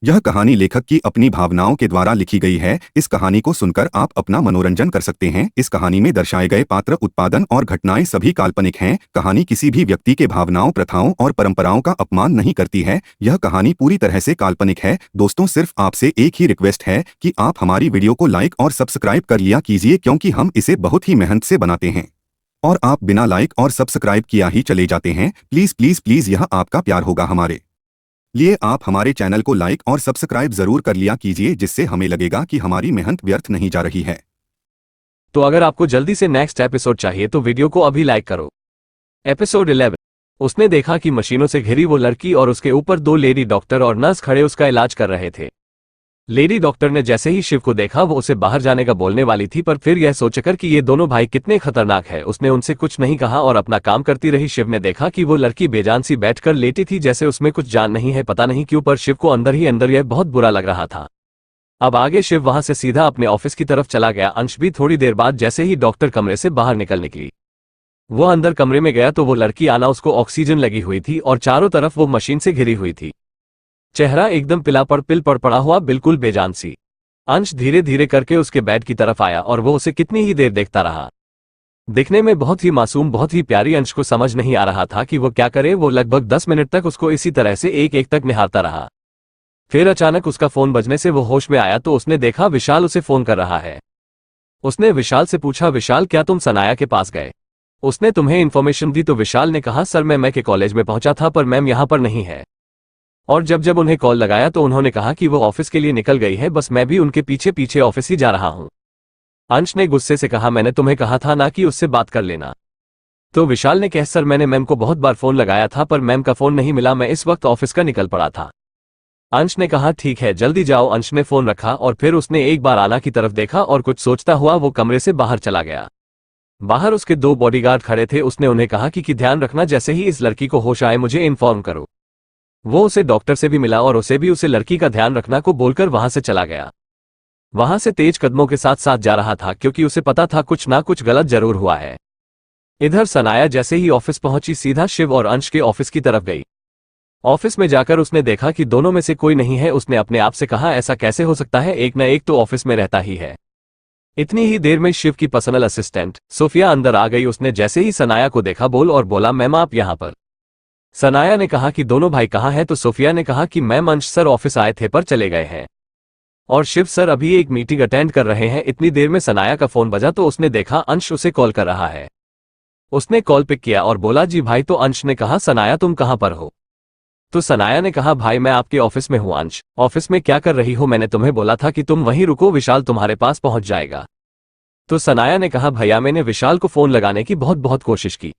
यह कहानी लेखक की अपनी भावनाओं के द्वारा लिखी गई है। इस कहानी को सुनकर आप अपना मनोरंजन कर सकते हैं। इस कहानी में दर्शाए गए पात्र, उत्पादन और घटनाएं सभी काल्पनिक हैं। कहानी किसी भी व्यक्ति के भावनाओं, प्रथाओं और परंपराओं का अपमान नहीं करती है। यह कहानी पूरी तरह से काल्पनिक है। दोस्तों, सिर्फ आपसे एक ही रिक्वेस्ट है कि आप हमारी वीडियो को लाइक और सब्सक्राइब कर लिया कीजिए, क्योंकि हम इसे बहुत ही मेहनत से बनाते हैं और आप बिना लाइक और सब्सक्राइब किया ही चले जाते हैं। प्लीज प्लीज प्लीज, यह आपका प्यार होगा हमारे लिए। आप हमारे चैनल को लाइक और सब्सक्राइब जरूर कर लिया कीजिए, जिससे हमें लगेगा कि हमारी मेहनत व्यर्थ नहीं जा रही है। तो अगर आपको जल्दी से नेक्स्ट एपिसोड चाहिए तो वीडियो को अभी लाइक करो। एपिसोड 11। उसने देखा कि मशीनों से घिरी वो लड़की और उसके ऊपर दो लेडी डॉक्टर और नर्स खड़े उसका इलाज कर रहे थे। लेडी डॉक्टर ने जैसे ही शिव को देखा वो उसे बाहर जाने का बोलने वाली थी, पर फिर यह सोचकर कि ये दोनों भाई कितने खतरनाक है, उसने उनसे कुछ नहीं कहा और अपना काम करती रही। शिव ने देखा कि वो लड़की बेजान सी बैठकर लेटी थी, जैसे उसमें कुछ जान नहीं है। पता नहीं क्यों, पर शिव को अंदर ही अंदर यह बहुत बुरा लग रहा था। अब आगे शिव वहां से सीधा अपने ऑफिस की तरफ चला गया। अंश भी थोड़ी देर बाद जैसे ही डॉक्टर कमरे से बाहर निकल निकली, वो अंदर कमरे में गया तो वो लड़की आना, उसको ऑक्सीजन लगी हुई थी और चारों तरफ वो मशीन से घिरी हुई थी। चेहरा एकदम पिल पड़ा हुआ, बिल्कुल बेजान सी। अंश धीरे धीरे करके उसके बेड की तरफ आया और वो उसे कितनी ही देर देखता रहा। दिखने में बहुत ही मासूम, बहुत ही प्यारी। अंश को समझ नहीं आ रहा था कि वो क्या करे। वो लगभग 10 मिनट तक उसको इसी तरह से एक एक तक निहारता रहा। फिर अचानक उसका फोन बजने से वो होश में आया तो उसने देखा विशाल उसे फोन कर रहा है। उसने विशाल से पूछा, विशाल क्या तुम सनाया के पास गए? उसने तुम्हें इन्फॉर्मेशन दी? तो विशाल ने कहा, सर मैं के कॉलेज में पहुंचा था पर मैम यहां पर नहीं है। और जब जब उन्हें कॉल लगाया तो उन्होंने कहा कि वो ऑफिस के लिए निकल गई है, बस मैं भी उनके पीछे पीछे ऑफिस ही जा रहा हूं। अंश ने गुस्से से कहा, मैंने तुम्हें कहा था ना कि उससे बात कर लेना। तो विशाल ने कहा, सर मैंने मैम को बहुत बार फोन लगाया था पर मैम का फोन नहीं मिला, मैं इस वक्त ऑफिस का निकल पड़ा था। अंश ने कहा, ठीक है जल्दी जाओ। अंश ने फोन रखा और फिर उसने एक बार आना की तरफ देखा और कुछ सोचता हुआ वो कमरे से बाहर चला गया। बाहर उसके दो बॉडीगार्ड खड़े थे। उसने उन्हें कहा कि ध्यान रखना, जैसे ही इस लड़की को होश आए मुझे इन्फॉर्म करो। वो उसे डॉक्टर से भी मिला और उसे भी उसे लड़की का ध्यान रखना को बोलकर वहां से चला गया। वहां से तेज कदमों के साथ साथ जा रहा था, क्योंकि उसे पता था कुछ ना कुछ गलत जरूर हुआ है। इधर सनाया जैसे ही ऑफिस पहुंची सीधा शिव और अंश के ऑफिस की तरफ गई। ऑफिस में जाकर उसने देखा कि दोनों में से कोई नहीं है। उसने अपने आप से कहा, ऐसा कैसे हो सकता है, एक न एक तो ऑफिस में रहता ही है। इतनी ही देर में शिव की पर्सनल असिस्टेंट सोफिया अंदर आ गई। उसने जैसे ही सनाया को देखा और बोला, मैम आप यहाँ पर? सनाया ने कहा कि दोनों भाई कहाँ हैं? तो सोफिया ने कहा कि मैम अंश सर ऑफिस आए थे पर चले गए हैं और शिव सर अभी एक मीटिंग अटेंड कर रहे हैं। इतनी देर में सनाया का फोन बजा तो उसने देखा अंश उसे कॉल कर रहा है। उसने कॉल पिक किया और बोला, जी भाई। तो अंश ने कहा, सनाया तुम कहां पर हो? तो सनाया ने कहा, भाई मैं आपके ऑफिस में हूं। अंश, ऑफिस में क्या कर रही हो? मैंने तुम्हें बोला था कि तुम वहीं रुको, विशाल तुम्हारे पास पहुंच जाएगा। तो सनाया ने कहा, भैया मैंने विशाल को फोन लगाने की बहुत बहुत कोशिश की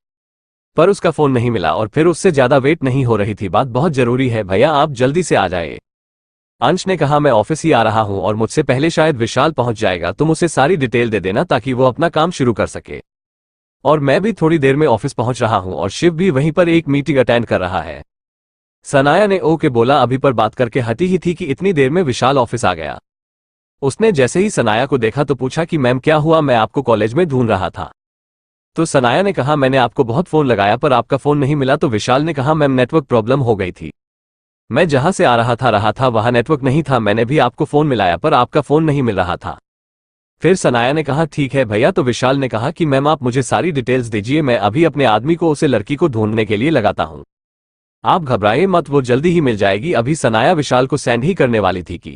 पर उसका फोन नहीं मिला और फिर उससे ज्यादा वेट नहीं हो रही थी। बात बहुत जरूरी है भैया, आप जल्दी से आ जाए। अंश ने कहा, मैं ऑफिस ही आ रहा हूं और मुझसे पहले शायद विशाल पहुंच जाएगा। तुम उसे सारी डिटेल दे देना ताकि वो अपना काम शुरू कर सके। और मैं भी थोड़ी देर में ऑफिस पहुंच रहा हूं और शिव भी वहीं पर एक मीटिंग अटेंड कर रहा है। सनाया ने ओके बोला। अभी पर बात करके हटी ही थी कि इतनी देर में विशाल ऑफिस आ गया। उसने जैसे ही सनाया को देखा तो पूछा कि मैम क्या हुआ, मैं आपको कॉलेज में ढूंढ रहा था। तो सनाया ने कहा, मैंने आपको बहुत फोन लगाया पर आपका फोन नहीं मिला। तो विशाल ने कहा, मैम नेटवर्क प्रॉब्लम हो गई थी, मैं जहां से आ रहा था वहां नेटवर्क नहीं था। मैंने भी आपको फोन मिलाया पर आपका फोन नहीं मिल रहा था। फिर सनाया ने कहा, ठीक है भैया। तो विशाल ने कहा कि मैम आप मुझे सारी डिटेल्स दीजिए, मैं अभी अपने आदमी को उसे लड़की को ढूंढने के लिए लगाता हूं। आप घबराइए मत, वो जल्दी ही मिल जाएगी। अभी सनाया विशाल को सेंड ही करने वाली थी कि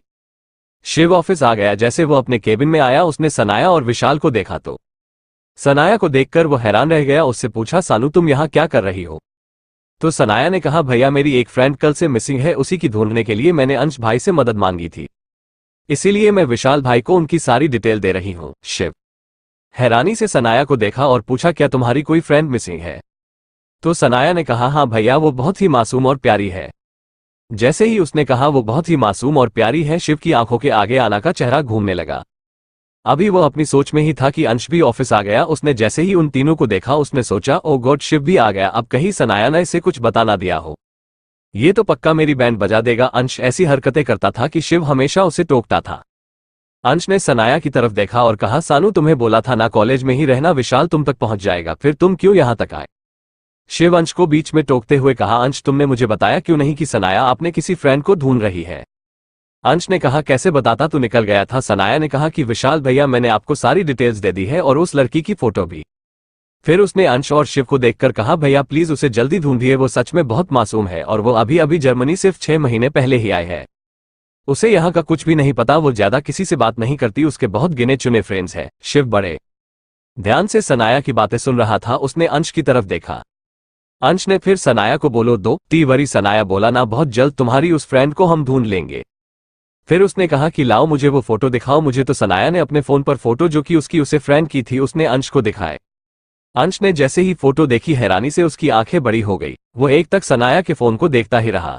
शिव ऑफिस आ गया। जैसे वो अपने केबिन में आया उसने सनाया और विशाल को देखा तो सनाया को देखकर वो हैरान रह गया। उससे पूछा, सानू तुम यहाँ क्या कर रही हो? तो सनाया ने कहा, भैया मेरी एक फ्रेंड कल से मिसिंग है, उसी की ढूंढने के लिए मैंने अंश भाई से मदद मांगी थी, इसीलिए मैं विशाल भाई को उनकी सारी डिटेल दे रही हूँ। शिव हैरानी से सनाया को देखा और पूछा, क्या तुम्हारी कोई फ्रेंड मिसिंग है? तो सनाया ने कहा, हाँ भैया, वो बहुत ही मासूम और प्यारी है। जैसे ही उसने कहा वो बहुत ही मासूम और प्यारी है, शिव की आंखों के आगे आना का चेहरा घूमने लगा। अभी वो अपनी सोच में ही था कि अंश भी ऑफिस आ गया। उसने जैसे ही उन तीनों को देखा उसने सोचा, ओ गॉड शिव भी आ गया, अब कहीं सनाया ने इसे कुछ बता ना दिया हो, ये तो पक्का मेरी बैंड बजा देगा। अंश ऐसी हरकतें करता था कि शिव हमेशा उसे टोकता था। अंश ने सनाया की तरफ देखा और कहा, सानू तुम्हें बोला था ना कॉलेज में ही रहना, विशाल तुम तक पहुंच जाएगा, फिर तुम क्यों यहां तक आए? शिव अंश को बीच में टोकते हुए कहा, अंश तुमने मुझे बताया क्यों नहीं कि सनाया आपने किसी फ्रेंड को ढूंढ रही है? अंश ने कहा कैसे बताता, तू निकल गया था। सनाया ने कहा कि विशाल भैया मैंने आपको सारी डिटेल्स दे दी है और उस लड़की की फोटो भी। फिर उसने अंश और शिव को देखकर कहा भैया प्लीज उसे जल्दी ढूंढिए, वो सच में बहुत मासूम है और वो अभी अभी जर्मनी सिर्फ 6 महीने पहले ही आए हैं। उसे यहाँ का कुछ भी नहीं पता, वो ज्यादा किसी से बात नहीं करती, उसके बहुत गिने चुने फ्रेंड्स हैं। शिव बड़े ध्यान से सनाया की बातें सुन रहा था, उसने अंश की तरफ देखा। अंश ने फिर सनाया को बोलो दो तीवरी। सनाया बोला ना, बहुत जल्द तुम्हारी उस फ्रेंड को हम ढूंढ लेंगे। फिर उसने कहा कि लाओ मुझे वो फोटो दिखाओ मुझे। तो सनाया ने अपने फोन पर फोटो जो कि उसकी उसे फ्रेंड की थी उसने अंश को दिखाए। अंश ने जैसे ही फोटो देखी हैरानी से उसकी आंखें बड़ी हो गई। वो एक तक सनाया के फोन को देखता ही रहा,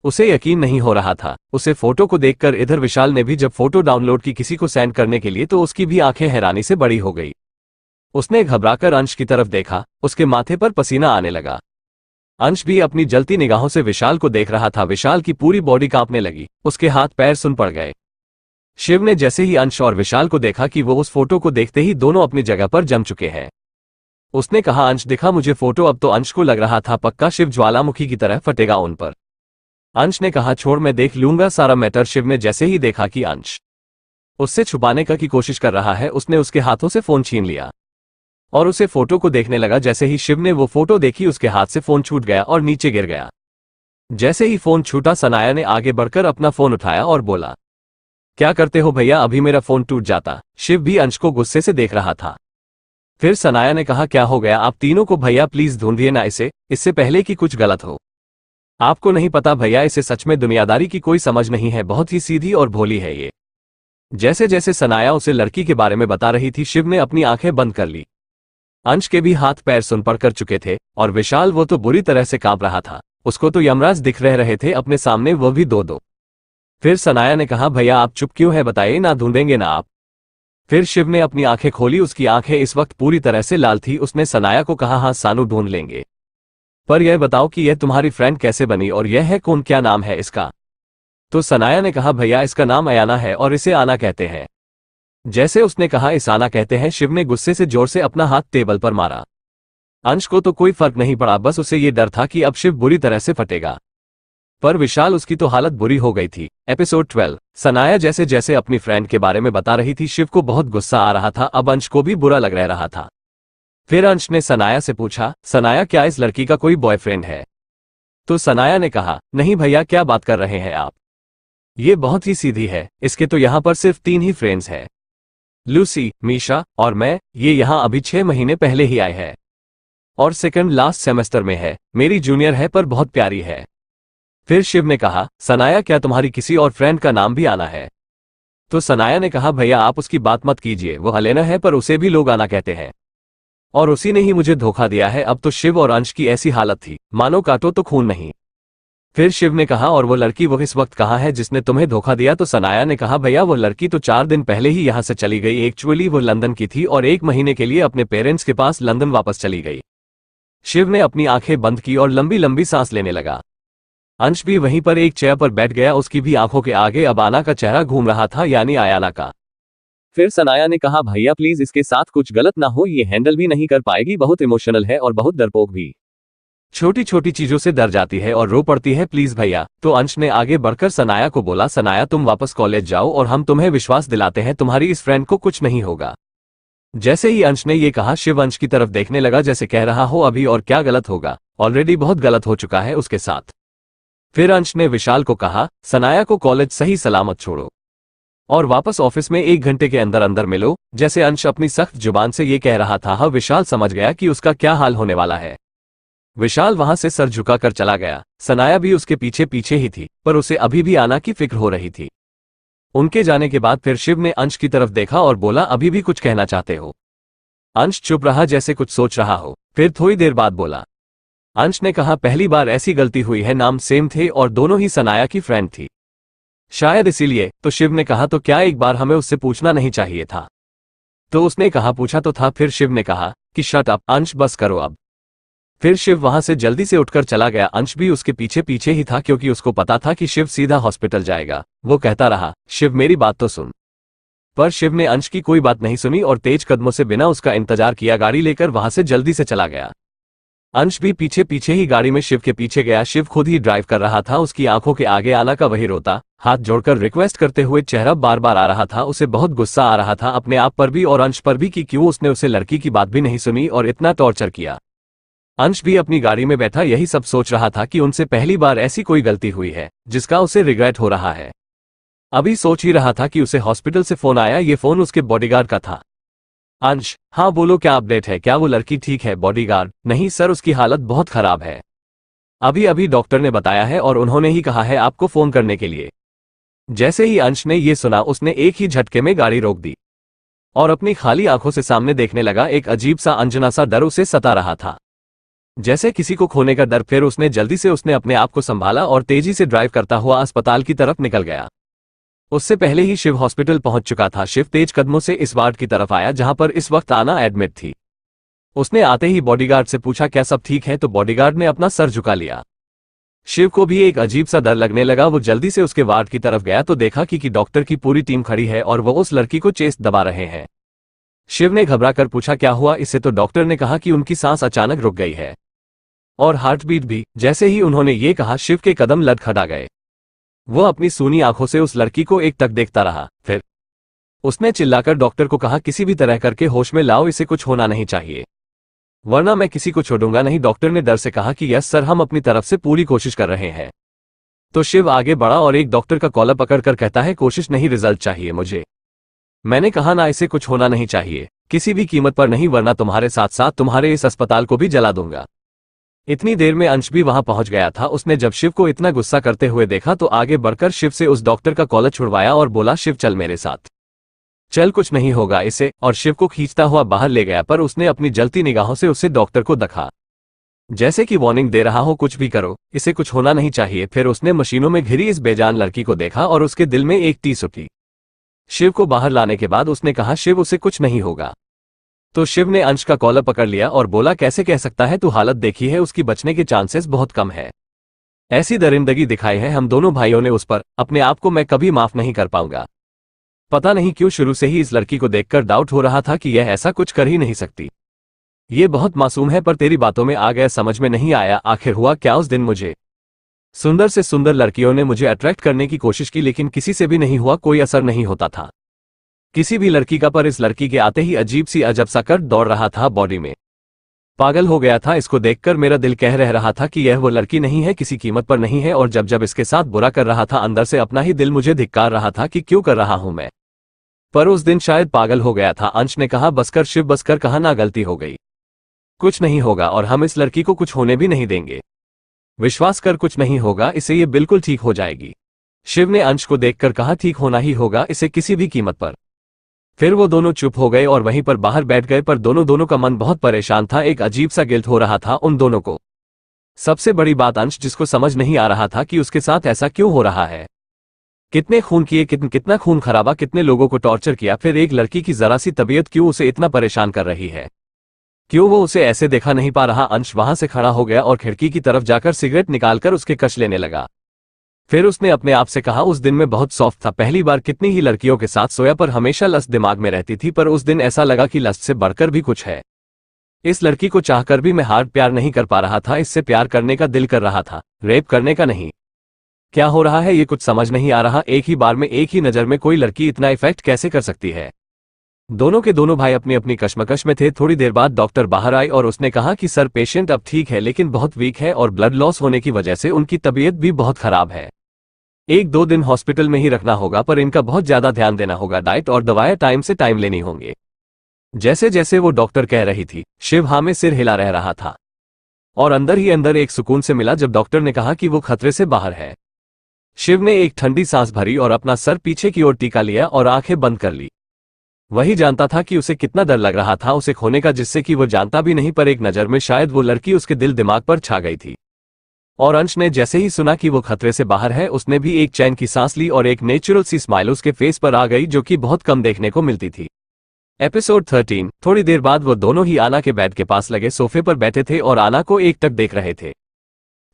उसे यकीन नहीं हो रहा था। उसे फोटो को देखकर इधर विशाल ने भी जब फोटो डाउनलोड की किसी को सेंड करने के लिए तो उसकी भी आंखें हैरानी से बड़ी हो गई। उसने घबराकर अंश की तरफ देखा, उसके माथे पर पसीना आने लगा। अंश भी अपनी जलती निगाहों से विशाल को देख रहा था। विशाल की पूरी बॉडी कांपने लगी, उसके हाथ पैर सुन पड़ गए। शिव ने जैसे ही अंश और विशाल को देखा कि वो उस फोटो को देखते ही दोनों अपनी जगह पर जम चुके हैं। उसने कहा अंश दिखा मुझे फोटो। अब तो अंश को लग रहा था पक्का शिव ज्वालामुखी की तरह फटेगा उन पर। अंश ने कहा छोड़ मैं देख लूंगा सारा मैटर। शिव ने जैसे ही देखा कि अंश उससे छुपाने का की कोशिश कर रहा है, उसने उसके हाथों से फोन छीन लिया और उसे फोटो को देखने लगा। जैसे ही शिव ने वो फोटो देखी उसके हाथ से फोन छूट गया और नीचे गिर गया। जैसे ही फोन छूटा सनाया ने आगे बढ़कर अपना फोन उठाया और बोला क्या करते हो भैया, अभी मेरा फोन टूट जाता। शिव भी अंश को गुस्से से देख रहा था। फिर सनाया ने कहा क्या हो गया आप तीनों को, भैया प्लीज ढूंढिए ना इसे, इससे पहले कि कुछ गलत हो। आपको नहीं पता भैया, इसे सच में दुनियादारी की कोई समझ नहीं है, बहुत ही सीधी और भोली है ये। जैसे जैसे सनाया उसे लड़की के बारे में बता रही थी शिव ने अपनी आंखें बंद कर ली। अंश के भी हाथ पैर सुन पड़ कर चुके थे और विशाल वो तो बुरी तरह से कांप रहा था, उसको तो यमराज दिख रहे थे अपने सामने, वो भी दो दो। फिर सनाया ने कहा भैया आप चुप क्यों है, बताइए ना, ढूंढेंगे ना आप। फिर शिव ने अपनी आंखें खोली, उसकी आंखें इस वक्त पूरी तरह से लाल थी। उसने सनाया को कहा हाँ सानू ढूंढ लेंगे, पर यह बताओ कि यह तुम्हारी फ्रेंड कैसे बनी और यह है कौन, क्या नाम है इसका। तो सनाया ने कहा भैया इसका नाम अयाना है और इसे आना कहते हैं। जैसे उसने कहा इस आना कहते हैं, शिव ने गुस्से से जोर से अपना हाथ टेबल पर मारा। अंश को तो कोई फर्क नहीं पड़ा, बस उसे ये डर था कि अब शिव बुरी तरह से फटेगा। पर विशाल उसकी तो हालत बुरी हो गई थी। एपिसोड 12। सनाया जैसे जैसे अपनी फ्रेंड के बारे में बता रही थी शिव को बहुत गुस्सा आ रहा था, अब अंश को भी बुरा लग रहा था। फिर अंश ने सनाया से पूछा सनाया क्या इस लड़की का कोई बॉयफ्रेंड है। तो सनाया ने कहा नहीं भैया क्या बात कर रहे हैं आप, ये बहुत ही सीधी है, इसके तो यहाँ पर सिर्फ 3 ही फ्रेंड्स हैं, लूसी, मीशा और मैं। ये यहाँ अभी 6 महीने पहले ही आए हैं और सेकंड लास्ट सेमेस्टर में है, मेरी जूनियर है पर बहुत प्यारी है। फिर शिव ने कहा सनाया क्या तुम्हारी किसी और फ्रेंड का नाम भी आना है। तो सनाया ने कहा भैया आप उसकी बात मत कीजिए, वो अलेना है पर उसे भी लोग आना कहते हैं और उसी ने ही मुझे धोखा दिया है। अब तो शिव और अंश की ऐसी हालत थी मानो काटो तो खून नहीं। फिर शिव ने कहा और वो लड़की वो इस वक्त कहाँ है जिसने तुम्हें धोखा दिया। तो सनाया ने कहा भैया वो लड़की तो 4 दिन पहले ही यहाँ से चली गई, एक्चुअली वो लंदन की थी और 1 महीने के लिए अपने पेरेंट्स के पास लंदन वापस चली गई। शिव ने अपनी आंखें बंद की और लंबी लंबी सांस लेने लगा। अंश भी वहीं पर एक चेयर पर बैठ गया, उसकी भी आंखों के आगे अब आना का चेहरा घूम रहा था, यानी आयाना का। फिर सनाया ने कहा भैया प्लीज इसके साथ कुछ गलत ना हो, ये हैंडल भी नहीं कर पाएगी, बहुत इमोशनल है और बहुत डरपोक भी, छोटी छोटी चीजों से डर जाती है और रो पड़ती है, प्लीज भैया। तो अंश ने आगे बढ़कर सनाया को बोला सनाया तुम वापस कॉलेज जाओ और हम तुम्हें विश्वास दिलाते हैं तुम्हारी इस फ्रेंड को कुछ नहीं होगा। जैसे ही अंश ने ये कहा शिव अंश की तरफ देखने लगा जैसे कह रहा हो अभी और क्या गलत होगा, ऑलरेडी बहुत गलत हो चुका है उसके साथ। फिर अंश ने विशाल को कहा सनाया को कॉलेज सही सलामत छोड़ो और वापस ऑफिस में 1 घंटे के अंदर अंदर मिलो। जैसे अंश अपनी सख्त जुबान से ये कह रहा था विशाल समझ गया कि उसका क्या हाल होने वाला है। विशाल वहां से सर झुकाकर चला गया। सनाया भी उसके पीछे पीछे ही थी पर उसे अभी भी आना की फिक्र हो रही थी। उनके जाने के बाद फिर शिव ने अंश की तरफ देखा और बोला अभी भी कुछ कहना चाहते हो। अंश चुप रहा जैसे कुछ सोच रहा हो, फिर थोड़ी देर बाद बोला। अंश ने कहा पहली बार ऐसी गलती हुई है, नाम सेम थे और दोनों ही सनाया की फ्रेंड थी, शायद इसीलिए। तो शिव ने कहा तो क्या एक बार हमें उससे पूछना नहीं चाहिए था। तो उसने कहा पूछा तो था। फिर शिव ने कहा कि शट अप अंश, बस करो अब। फिर शिव वहां से जल्दी से उठकर चला गया। अंश भी उसके पीछे पीछे ही था क्योंकि उसको पता था कि शिव सीधा हॉस्पिटल जाएगा। वो कहता रहा शिव मेरी बात तो सुन, पर शिव ने अंश की कोई बात नहीं सुनी और तेज कदमों से बिना उसका इंतजार किया गाड़ी लेकर वहां से जल्दी से चला गया। अंश भी पीछे पीछे ही गाड़ी में शिव के पीछे गया। शिव खुद ही ड्राइव कर रहा था। उसकी आंखों के आगे आना का वही रोता, हाथ जोड़कर रिक्वेस्ट करते हुए चेहरा बार बार आ रहा था। उसे बहुत गुस्सा आ रहा था अपने आप पर भी और अंश पर भी कि क्यों उसने उसे लड़की की बात भी नहीं सुनी और इतना टॉर्चर किया। अंश भी अपनी गाड़ी में बैठा यही सब सोच रहा था कि उनसे पहली बार ऐसी कोई गलती हुई है जिसका उसे रिग्रेट हो रहा है। अभी सोच ही रहा था कि उसे हॉस्पिटल से फोन आया। ये फोन उसके बॉडीगार्ड का था। अंश, हाँ बोलो, क्या अपडेट है? क्या वो लड़की ठीक है? बॉडीगार्ड, नहीं सर, उसकी हालत बहुत खराब है। अभी अभी डॉक्टर ने बताया है और उन्होंने ही कहा है आपको फोन करने के लिए। जैसे ही अंश ने ये सुना उसने एक ही झटके में गाड़ी रोक दी और अपनी खाली आंखों से सामने देखने लगा। एक अजीब सा अनजाना सा डर उसे सता रहा था, जैसे किसी को खोने का डर। फिर उसने जल्दी से अपने आप को संभाला और तेजी से ड्राइव करता हुआ अस्पताल की तरफ निकल गया। उससे पहले ही शिव हॉस्पिटल पहुंच चुका था। शिव तेज कदमों से इस वार्ड की तरफ आया जहां पर इस वक्त आना एडमिट थी। उसने आते ही बॉडीगार्ड से पूछा क्या सब ठीक है, तो बॉडीगार्ड ने अपना सर झुका लिया। शिव को भी एक अजीब सा डर लगने लगा। वो जल्दी से उसके वार्ड की तरफ गया तो देखा कि डॉक्टर की पूरी टीम खड़ी है और वो उस लड़की को चेस्ट दबा रहे हैं। शिव ने घबरा कर पूछा क्या हुआ इससे, तो डॉक्टर ने कहा कि उनकी सांस अचानक रुक गई है और हार्ट बीट भी। जैसे ही उन्होंने ये कहा शिव के कदम लड़खड़ा गए। वो अपनी सूनी आंखों से उस लड़की को एकटक देखता रहा। फिर उसने चिल्लाकर डॉक्टर को कहा किसी भी तरह करके होश में लाओ, इसे कुछ होना नहीं चाहिए वरना मैं किसी को छोड़ूंगा नहीं। डॉक्टर ने डर से कहा कि यस सर, हम अपनी तरफ से पूरी कोशिश कर रहे हैं। तो शिव आगे बढ़ा और एक डॉक्टर का कॉलर पकड़कर कहता है कोशिश नहीं, रिजल्ट चाहिए मुझे। मैंने कहा ना, इसे कुछ होना नहीं चाहिए, किसी भी कीमत पर नहीं, वरना तुम्हारे साथ साथ तुम्हारे इस अस्पताल को भी जला दूंगा। इतनी देर में अंश भी वहां पहुंच गया था। उसने जब शिव को इतना गुस्सा करते हुए देखा तो आगे बढ़कर शिव से उस डॉक्टर का कॉलर छुड़वाया और बोला शिव चल मेरे साथ चल, कुछ नहीं होगा इसे, और शिव को खींचता हुआ बाहर ले गया। पर उसने अपनी जलती निगाहों से उसे डॉक्टर को देखा, जैसे कि वार्निंग दे रहा हो कुछ भी करो, इसे कुछ होना नहीं चाहिए। फिर उसने मशीनों में घिरी इस बेजान लड़की को देखा और उसके दिल में एक टीस उठी। शिव को बाहर लाने के बाद उसने कहा शिव उसे कुछ नहीं होगा। तो शिव ने अंश का कॉलर पकड़ लिया और बोला कैसे कह सकता है तू, हालत देखी है उसकी, बचने के चांसेस बहुत कम है। ऐसी दरिंदगी दिखाई है हम दोनों भाइयों ने उस पर, अपने आप को मैं कभी माफ नहीं कर पाऊंगा। पता नहीं क्यों शुरू से ही इस लड़की को देखकर डाउट हो रहा था कि यह ऐसा कुछ कर ही नहीं सकती। ये बहुत मासूम है, पर तेरी बातों में आ गया, समझ में नहीं आया आखिर हुआ क्या उस दिन। मुझे सुंदर से सुंदर लड़कियों ने मुझे अट्रैक्ट करने की कोशिश की लेकिन किसी से भी नहीं हुआ, कोई असर नहीं होता था किसी भी लड़की का। पर इस लड़की के आते ही अजीब सी अजब सा कर दौड़ रहा था बॉडी में। पागल हो गया था इसको देखकर। मेरा दिल कह रहा था कि यह वो लड़की नहीं है, किसी कीमत पर नहीं है। और जब जब इसके साथ बुरा कर रहा था अंदर से अपना ही दिल मुझे धिक्कार रहा था कि क्यों कर रहा हूं मैं। पर उस दिन शायद पागल हो गया था। अंश ने कहा बसकर शिव बसकर, कहा ना गलती हो गई, कुछ नहीं होगा और हम इस लड़की को कुछ होने भी नहीं देंगे। विश्वास कर, कुछ नहीं होगा इसे, ये बिल्कुल ठीक हो जाएगी। शिव ने अंश को देखकर कहा ठीक होना ही होगा इसे, किसी भी कीमत पर। फिर वो दोनों चुप हो गए और वहीं पर बाहर बैठ गए। पर दोनों का मन बहुत परेशान था, एक अजीब सा गिल्ट हो रहा था उन दोनों को। सबसे बड़ी बात अंश, जिसको समझ नहीं आ रहा था कि उसके साथ ऐसा क्यों हो रहा है। कितने खून किए, कितना खून खराबा, कितने लोगों को टॉर्चर किया, फिर एक लड़की की जरा सी तबीयत क्यों उसे इतना परेशान कर रही है। क्यों वो उसे ऐसे देखा नहीं पा रहा। अंश वहां से खड़ा हो गया और खिड़की की तरफ जाकर सिगरेट निकालकर उसके कश लेने लगा। फिर उसने अपने आप से कहा उस दिन में बहुत सॉफ्ट था, पहली बार कितनी ही लड़कियों के साथ सोया पर हमेशा लस्ट दिमाग में रहती थी, पर उस दिन ऐसा लगा कि लस्ट से बढ़कर भी कुछ है। इस लड़की को चाहकर भी मैं हार्ड प्यार नहीं कर पा रहा था, इससे प्यार करने का दिल कर रहा था, रेप करने का नहीं। क्या हो रहा है ये कुछ समझ नहीं आ रहा। एक ही बार में, एक ही नजर में कोई लड़की इतना इफेक्ट कैसे कर सकती है। दोनों के दोनों भाई अपनी अपनी कश्मकश में थे। थोड़ी देर बाद डॉक्टर बाहर आई और उसने कहा कि सर पेशेंट अब ठीक है लेकिन बहुत वीक है और ब्लड लॉस होने की वजह से उनकी तबीयत भी बहुत खराब है। 1-2 दिन हॉस्पिटल में ही रखना होगा, पर इनका बहुत ज्यादा ध्यान देना होगा, डाइट और दवाएं टाइम से टाइम लेनी होंगे। जैसे जैसे वो डॉक्टर कह रही थी शिव हाँ में सिर हिला रहा था और अंदर ही अंदर एक सुकून से मिला जब डॉक्टर ने कहा कि वो खतरे से बाहर है। शिव ने एक ठंडी सांस भरी और अपना सर पीछे की ओर टिका लिया और आंखें बंद कर ली। वही जानता था कि उसे कितना डर लग रहा था उसे खोने का, जिससे कि वो जानता भी नहीं, पर एक नजर में शायद वो लड़की उसके दिल दिमाग पर छा गई थी। और अंश ने जैसे ही सुना कि वो खतरे से बाहर है उसने भी एक चैन की सांस ली और एक नेचुरल सी स्माइल उसके फेस पर आ गई जो कि बहुत कम देखने को मिलती थी। एपिसोड 13। थोड़ी देर बाद वो दोनों ही आना के बेड के पास लगे सोफे पर बैठे थे और आना को एकटक देख रहे थे।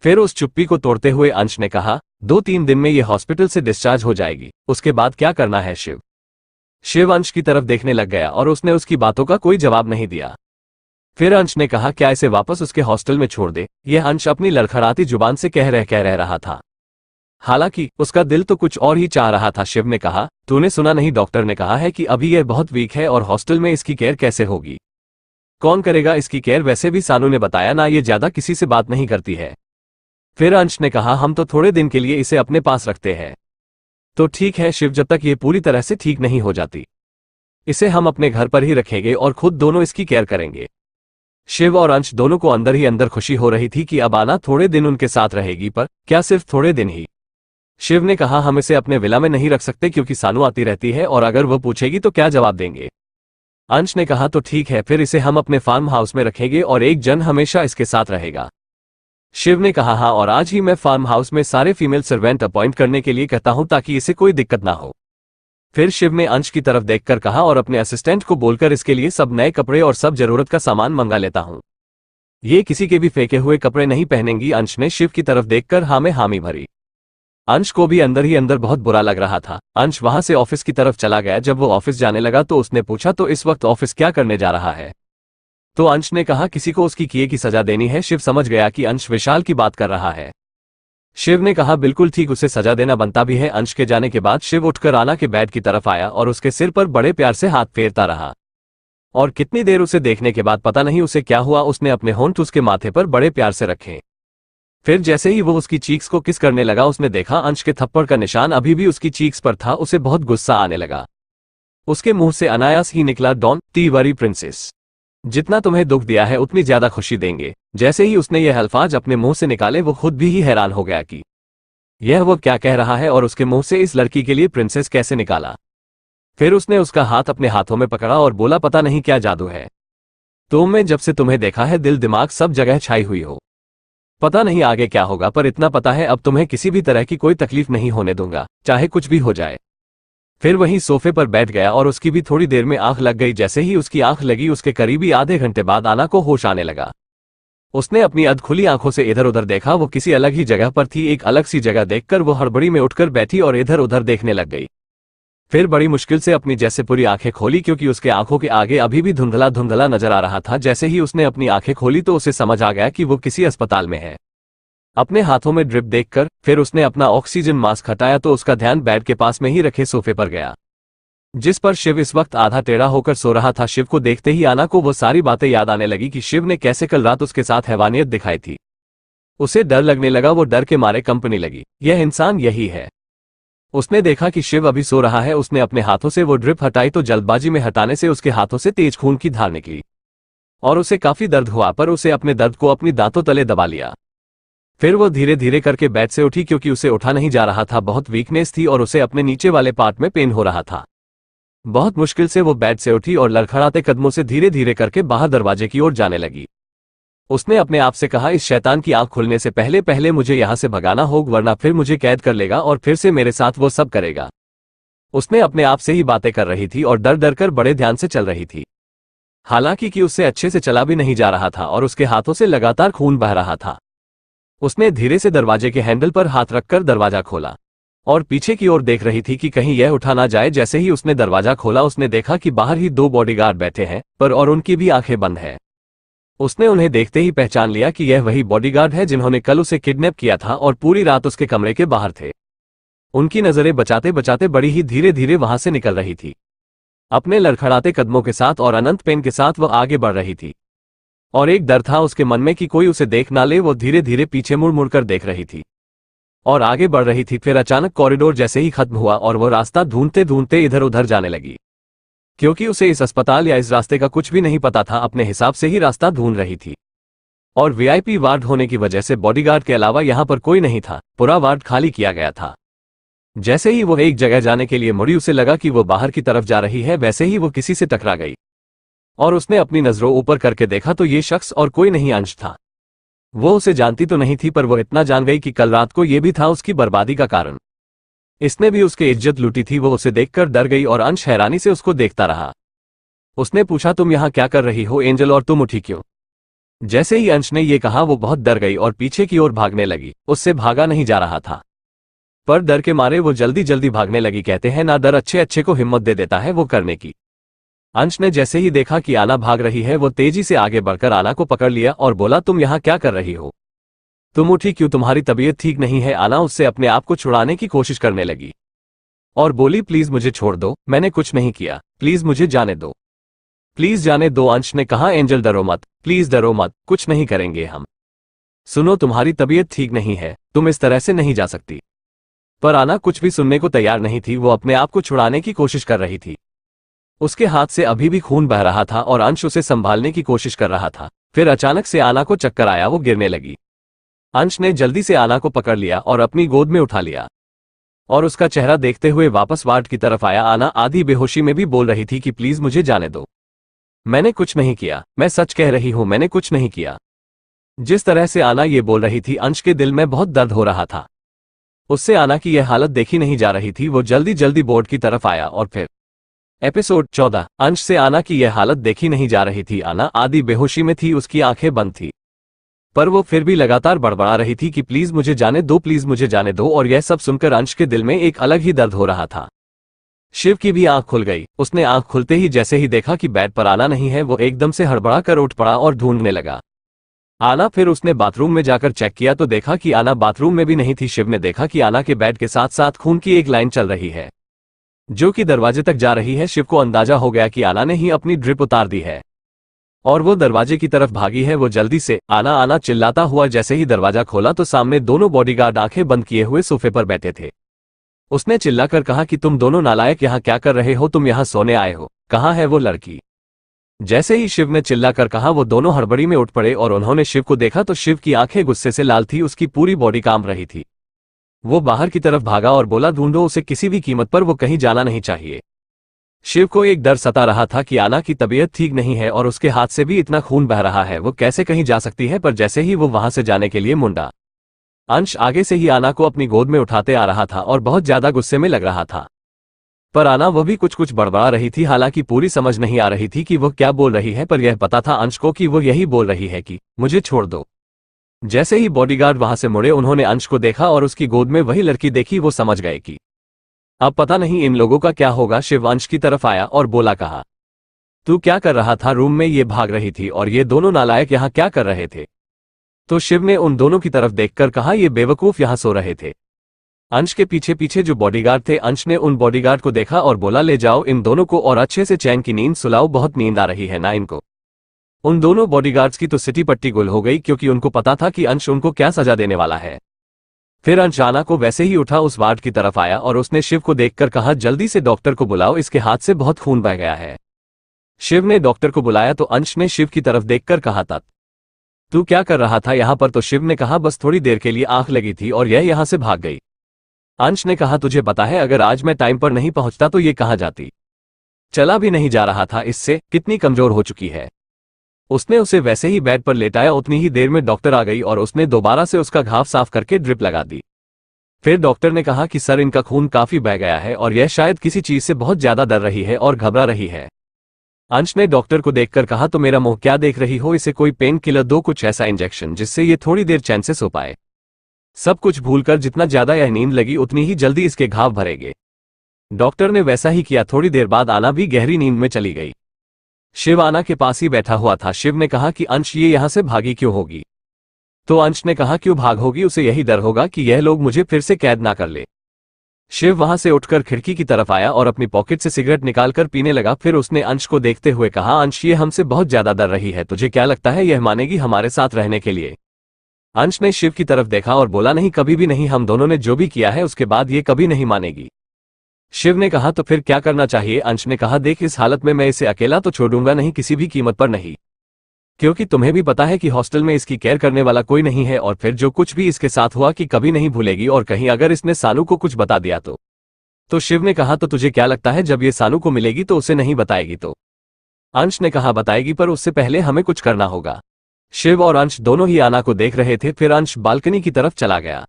फिर उस चुप्पी को तोड़ते हुए अंश ने कहा 2-3 दिन में ये हॉस्पिटल से डिस्चार्ज हो जाएगी, उसके बाद क्या करना है शिव। शिव अंश की तरफ देखने लग गया और उसने उसकी बातों का कोई जवाब नहीं दिया। फिर अंश ने कहा क्या इसे वापस उसके हॉस्टल में छोड़ दे। यह अंश अपनी लड़खड़ाती जुबान से कह रहा था, हालांकि उसका दिल तो कुछ और ही चाह रहा था। शिव ने कहा तूने सुना नहीं, डॉक्टर ने कहा है कि अभी यह बहुत वीक है और हॉस्टल में इसकी केयर कैसे होगी, कौन करेगा इसकी केयर। वैसे भी सानू ने बताया ना, ये ज्यादा किसी से बात नहीं करती है। फिर अंश ने कहा हम तो थोड़े दिन के लिए इसे अपने पास रखते हैं। तो ठीक है शिव, जब तक ये पूरी तरह से ठीक नहीं हो जाती इसे हम अपने घर पर ही रखेंगे और खुद दोनों इसकी केयर करेंगे। शिव और अंश दोनों को अंदर ही अंदर खुशी हो रही थी कि अब आना थोड़े दिन उनके साथ रहेगी, पर क्या सिर्फ थोड़े दिन ही। शिव ने कहा हम इसे अपने विला में नहीं रख सकते क्योंकि सानू आती रहती है और अगर वह पूछेगी तो क्या जवाब देंगे। अंश ने कहा तो ठीक है, फिर इसे हम अपने फार्म हाउस में रखेंगे और एक जन हमेशा इसके साथ रहेगा। शिव ने कहा हाँ, और आज ही मैं फार्म हाउस में सारे फीमेल सर्वेंट अपॉइंट करने के लिए कहता हूं ताकि इसे कोई दिक्कत ना हो। फिर शिव ने अंश की तरफ देखकर कहा और अपने असिस्टेंट को बोलकर इसके लिए सब नए कपड़े और सब जरूरत का सामान मंगा लेता हूं, ये किसी के भी फेंके हुए कपड़े नहीं पहनेंगी। अंश ने शिव की तरफ देखकर हाँ में हामी भरी। अंश को भी अंदर ही अंदर बहुत बुरा लग रहा था। अंश वहां से ऑफिस की तरफ चला गया। जब वो ऑफिस जाने लगा तो उसने पूछा तो इस वक्त ऑफिस क्या करने जा रहा है। तो अंश ने कहा किसी को उसकी किए की सजा देनी है। शिव समझ गया कि अंश विशाल की बात कर रहा है। शिव ने कहा बिल्कुल ठीक, उसे सजा देना बनता भी है। अंश के जाने के बाद शिव उठकर आना के बेड की तरफ आया और उसके सिर पर बड़े प्यार से हाथ फेरता रहा। और कितनी देर उसे देखने के बाद पता नहीं उसे क्या हुआ, उसने अपने होंठ उसके माथे पर बड़े प्यार से रखे। फिर जैसे ही वो उसकी चीक्स को किस करने लगा उसने देखा अंश के थप्पड़ का निशान अभी भी उसकी चीक्स पर था। उसे बहुत गुस्सा आने लगा। उसके मुंह से अनायास ही निकला डोंट टी वरी प्रिंसेस, जितना तुम्हें दुख दिया है उतनी ज्यादा खुशी देंगे। जैसे ही उसने यह अल्फाज अपने मुंह से निकाले वो खुद भी ही हैरान हो गया कि यह वो क्या कह रहा है और उसके मुंह से इस लड़की के लिए प्रिंसेस कैसे निकाला। फिर उसने उसका हाथ अपने हाथों में पकड़ा और बोला पता नहीं क्या जादू है, तो मैं जब से तुम्हें देखा है दिल दिमाग सब जगह छाई हुई हो। पता नहीं आगे क्या होगा, पर इतना पता है अब तुम्हें किसी भी तरह की कोई तकलीफ नहीं होने दूंगा, चाहे कुछ भी हो जाए। फिर वही सोफे पर बैठ गया और उसकी भी थोड़ी देर में आंख लग गई। जैसे ही उसकी आंख लगी उसके करीबी आधे घंटे बाद आना को होश आने लगा। उसने अपनी अधखुली आंखों से इधर उधर देखा, वो किसी अलग ही जगह पर थी। एक अलग सी जगह देखकर वो हड़बड़ी में उठकर बैठी और इधर उधर देखने लग गई। फिर बड़ी मुश्किल से अपनी जैसे पूरी आंखें खोली क्योंकि उसके आंखों के आगे अभी भी धुंधला धुंधला नजर आ रहा था। जैसे ही उसने अपनी आंखें खोली तो उसे समझ आ गया कि वो किसी अस्पताल में है। अपने हाथों में ड्रिप देखकर फिर उसने अपना ऑक्सीजन मास्क हटाया तो उसका ध्यान बेड के पास में ही रखे सोफे पर गया, जिस पर शिव इस वक्त आधा टेढ़ा होकर सो रहा था। शिव को देखते ही आना को वो सारी बातें याद आने लगी कि शिव ने कैसे कल रात उसके साथ हैवानियत दिखाई थी। उसे डर लगने लगा, वो डर के मारे कंपनी लगी, यह इंसान यही है। उसने देखा कि शिव अभी सो रहा है। उसने अपने हाथों से वो ड्रिप हटाई तो जल्दबाजी में हटाने से उसके हाथों से तेज खून की धार निकली और उसे काफी दर्द हुआ, पर उसे अपने दर्द को अपनी दांतों तले दबा लिया। फिर वो धीरे धीरे करके बेड से उठी क्योंकि उसे उठा नहीं जा रहा था, बहुत वीकनेस थी और उसे अपने नीचे वाले पार्ट में पेन हो रहा था। बहुत मुश्किल से वो बेड से उठी और लड़खड़ाते कदमों से धीरे धीरे करके बाहर दरवाजे की ओर जाने लगी। उसने अपने आप से कहा इस शैतान की आंख खुलने से पहले पहले मुझे यहां से भगाना होगा, वरना फिर मुझे कैद कर लेगा और फिर से मेरे साथ वो सब करेगा। उसने अपने आप से ही बातें कर रही थी और डर डर कर बड़े ध्यान से चल रही थी, हालांकि कि उससे अच्छे से चला भी नहीं जा रहा था और उसके हाथों से लगातार खून बह रहा था। उसने धीरे से दरवाजे के हैंडल पर हाथ रखकर दरवाजा खोला और पीछे की ओर देख रही थी कि कहीं यह उठा ना जाए। जैसे ही उसने दरवाजा खोला उसने देखा कि बाहर ही 2 बॉडीगार्ड बैठे हैं, पर और उनकी भी आंखें बंद है। उसने उन्हें देखते ही पहचान लिया कि यह वही बॉडीगार्ड है जिन्होंने कल उसे किडनैप किया था और पूरी रात उसके कमरे के बाहर थे। उनकी नजरें बचाते बचाते बड़ी ही धीरे धीरे वहां से निकल रही थी। अपने लड़खड़ाते कदमों के साथ और अनंत पेन के साथ वह आगे बढ़ रही थी और एक डर था उसके मन में कि कोई उसे देख ना ले। वो धीरे धीरे पीछे मुड़ मुड़ कर देख रही थी और आगे बढ़ रही थी। फिर अचानक कॉरिडोर जैसे ही खत्म हुआ और वो रास्ता ढूंढते ढूंढते इधर उधर जाने लगी, क्योंकि उसे इस अस्पताल या इस रास्ते का कुछ भी नहीं पता था। अपने हिसाब से ही रास्ता ढूंढ रही थी और वीआईपी वार्ड होने की वजह से बॉडीगार्ड के अलावा यहां पर कोई नहीं था। पूरा वार्ड खाली किया गया था। जैसे ही वो एक जगह जाने के लिए मुड़ी उसे लगा कि वो बाहर की तरफ जा रही है, वैसे ही वो किसी से टकरा गई और उसने अपनी नजरों ऊपर करके देखा तो ये शख्स और कोई नहीं अंश था। वो उसे जानती तो नहीं थी, पर वो इतना जान गई कि कल रात को ये भी था उसकी बर्बादी का कारण। इसने भी उसकी इज्जत लूटी थी। वो उसे देखकर डर गई और अंश हैरानी से उसको देखता रहा। उसने पूछा तुम यहाँ क्या कर रही हो एंजल, और तुम उठी क्यों? जैसे ही अंश ने ये कहा वो बहुत डर गई और पीछे की ओर भागने लगी। उससे भागा नहीं जा रहा था, पर डर के मारे वो जल्दी जल्दी भागने लगी। कहते हैं ना, डर अच्छे अच्छे को हिम्मत दे देता है वो करने की। अंश ने जैसे ही देखा कि आना भाग रही है वो तेजी से आगे बढ़कर आना को पकड़ लिया और बोला, तुम यहाँ क्या कर रही हो? तुम उठी क्यों? तुम्हारी तबीयत ठीक नहीं है? आना उससे अपने आप को छुड़ाने की कोशिश करने लगी और बोली, प्लीज मुझे छोड़ दो, मैंने कुछ नहीं किया, प्लीज मुझे जाने दो, प्लीज जाने दो। अंश ने कहा, एंजल डरो मत, प्लीज डरो मत, कुछ नहीं करेंगे हम। सुनो, तुम्हारी तबीयत ठीक नहीं है, तुम इस तरह से नहीं जा सकती। पर आना कुछ भी सुनने को तैयार नहीं थी। वो अपने आप को छुड़ाने की कोशिश कर रही थी। उसके हाथ से अभी भी खून बह रहा था और अंश उसे संभालने की कोशिश कर रहा था। फिर अचानक से आना को चक्कर आया, वो गिरने लगी। अंश ने जल्दी से आना को पकड़ लिया और अपनी गोद में उठा लिया और उसका चेहरा देखते हुए वापस वार्ड की तरफ आया। आना आधी बेहोशी में भी बोल रही थी कि प्लीज मुझे जाने दो, मैंने कुछ नहीं किया, मैं सच कह रही हूं, मैंने कुछ नहीं किया। जिस तरह से आना ये बोल रही थी, अंश के दिल में बहुत दर्द हो रहा था। उससे आना की यह हालत देखी नहीं जा रही थी। वो जल्दी जल्दी बोर्ड की तरफ आया और फिर एपिसोड 14। अंश से आना की यह हालत देखी नहीं जा रही थी। आना आधी बेहोशी में थी, उसकी आंखें बंद थी, पर वो फिर भी लगातार बड़बड़ा रही थी कि प्लीज मुझे जाने दो, प्लीज मुझे जाने दो। और यह सब सुनकर अंश के दिल में एक अलग ही दर्द हो रहा था। शिव की भी आंख खुल गई। उसने आंख खुलते ही जैसे ही देखा कि बेड पर आना नहीं है, वो एकदम से हड़बड़ा कर उठ पड़ा और ढूंढने लगा आना। फिर उसने बाथरूम में जाकर चेक किया तो देखा कि आना बाथरूम में भी नहीं थी। शिव ने देखा कि आना के बेड के साथ साथ खून की एक लाइन चल रही है जो कि दरवाजे तक जा रही है। शिव को अंदाजा हो गया कि आना ने ही अपनी ड्रिप उतार दी है और वो दरवाजे की तरफ भागी है। वो जल्दी से आना आना चिल्लाता हुआ जैसे ही दरवाजा खोला तो सामने दोनों बॉडीगार्ड आंखें बंद किए हुए सोफे पर बैठे थे। उसने चिल्लाकर कहा कि तुम दोनों नालायक यहाँ क्या कर रहे हो? तुम यहाँ सोने आए हो? कहाँ है वो लड़की? जैसे ही शिव ने चिल्लाकर कहा, वो दोनों हड़बड़ी में उठ पड़े और उन्होंने शिव को देखा तो शिव की आंखें गुस्से से लाल थी, उसकी पूरी बॉडी कांप रही थी। वो बाहर की तरफ भागा और बोला, ढूंढो उसे किसी भी कीमत पर, वो कहीं जाना नहीं चाहिए। शिव को एक डर सता रहा था कि आना की तबीयत ठीक नहीं है और उसके हाथ से भी इतना खून बह रहा है, वो कैसे कहीं जा सकती है। पर जैसे ही वो वहां से जाने के लिए मुंडा, अंश आगे से ही आना को अपनी गोद में उठाते आ रहा था और बहुत ज्यादा गुस्से में लग रहा था। पर आना वह भी कुछ कुछ बड़बड़ा रही थी। हालांकि पूरी समझ नहीं आ रही थी कि वो क्या बोल रही है, पर यह पता था अंश को कि वो यही बोल रही है कि मुझे छोड़ दो। जैसे ही बॉडीगार्ड वहां से मुड़े, उन्होंने अंश को देखा और उसकी गोद में वही लड़की देखी। वो समझ गए कि अब पता नहीं इन लोगों का क्या होगा। शिव अंश की तरफ आया और बोला, कहा तू क्या कर रहा था? रूम में ये भाग रही थी और ये दोनों नालायक यहाँ क्या कर रहे थे? तो शिव ने उन दोनों की तरफ देखकर कहा, ये बेवकूफ यहाँ सो रहे थे। अंश के पीछे पीछे जो बॉडीगार्ड थे, अंश ने उन बॉडीगार्ड को देखा और बोला, ले जाओ इन दोनों को और अच्छे से चैन की नींद सुलाओ, बहुत नींद आ रही है ना इनको। उन दोनों बॉडीगार्ड्स की तो सिटी पट्टी गुल हो गई, क्योंकि उनको पता था कि अंश उनको क्या सजा देने वाला है। फिर अंश आना को वैसे ही उठा उस वार्ड की तरफ आया और उसने शिव को देखकर कहा, जल्दी से डॉक्टर को बुलाओ, इसके हाथ से बहुत खून बह गया है। शिव ने डॉक्टर को बुलाया तो अंश ने शिव की तरफ देखकर कहा, तत् तू क्या कर रहा था यहाँ पर? तो शिव ने कहा, बस थोड़ी देर के लिए आंख लगी थी और यह यहाँ से भाग गई। अंश ने कहा, तुझे पता है अगर आज मैं टाइम पर नहीं पहुंचता तो ये कहाँ जाती? चला भी नहीं जा रहा था, इससे कितनी कमजोर हो चुकी है। उसने उसे वैसे ही बेड पर लेटाया। उतनी ही देर में डॉक्टर आ गई और उसने दोबारा से उसका घाव साफ करके ड्रिप लगा दी। फिर डॉक्टर ने कहा कि सर, इनका खून काफी बह गया है और यह शायद किसी चीज से बहुत ज्यादा डर रही है और घबरा रही है। अंश ने डॉक्टर को देखकर कहा, तो मेरा मुंह क्या देख रही हो? इसे कोई पेन किलर दो, कुछ ऐसा इंजेक्शन जिससे ये थोड़ी देर चैन से सो पाए। सब कुछ भूलकर जितना ज्यादा यह नींद लगी उतनी ही जल्दी इसके घाव भरेंगे। डॉक्टर ने वैसा ही किया। थोड़ी देर बाद आना भी गहरी नींद में चली गई। शिव आना के पास ही बैठा हुआ था। शिव ने कहा कि अंश ये यहां से भागी क्यों होगी? तो अंश ने कहा, क्यों भाग होगी? उसे यही डर होगा कि यह लोग मुझे फिर से कैद ना कर ले। शिव वहां से उठकर खिड़की की तरफ आया और अपनी पॉकेट से सिगरेट निकालकर पीने लगा। फिर उसने अंश को देखते हुए कहा, अंश ये हमसे बहुत ज्यादा डर रही है, तुझे क्या लगता है यह मानेगी हमारे साथ रहने के लिए? अंश ने शिव की तरफ देखा और बोला, नहीं, कभी भी नहीं, हम दोनों ने जो भी किया है उसके बाद ये कभी नहीं मानेगी। शिव ने कहा, तो फिर क्या करना चाहिए? अंश ने कहा, देख, इस हालत में मैं इसे अकेला तो छोड़ूंगा नहीं, किसी भी कीमत पर नहीं, क्योंकि तुम्हें भी पता है कि हॉस्टल में इसकी केयर करने वाला कोई नहीं है और फिर जो कुछ भी इसके साथ हुआ कि कभी नहीं भूलेगी और कहीं अगर इसने सानू को कुछ बता दिया तो शिव ने कहा, तो तुझे क्या लगता है जब ये सानू को मिलेगी तो उसे नहीं बताएगी? तो अंश ने कहा, बताएगी, पर उससे पहले हमें कुछ करना होगा। शिव और अंश दोनों ही आना को देख रहे थे। फिर अंश बालकनी की तरफ चला गया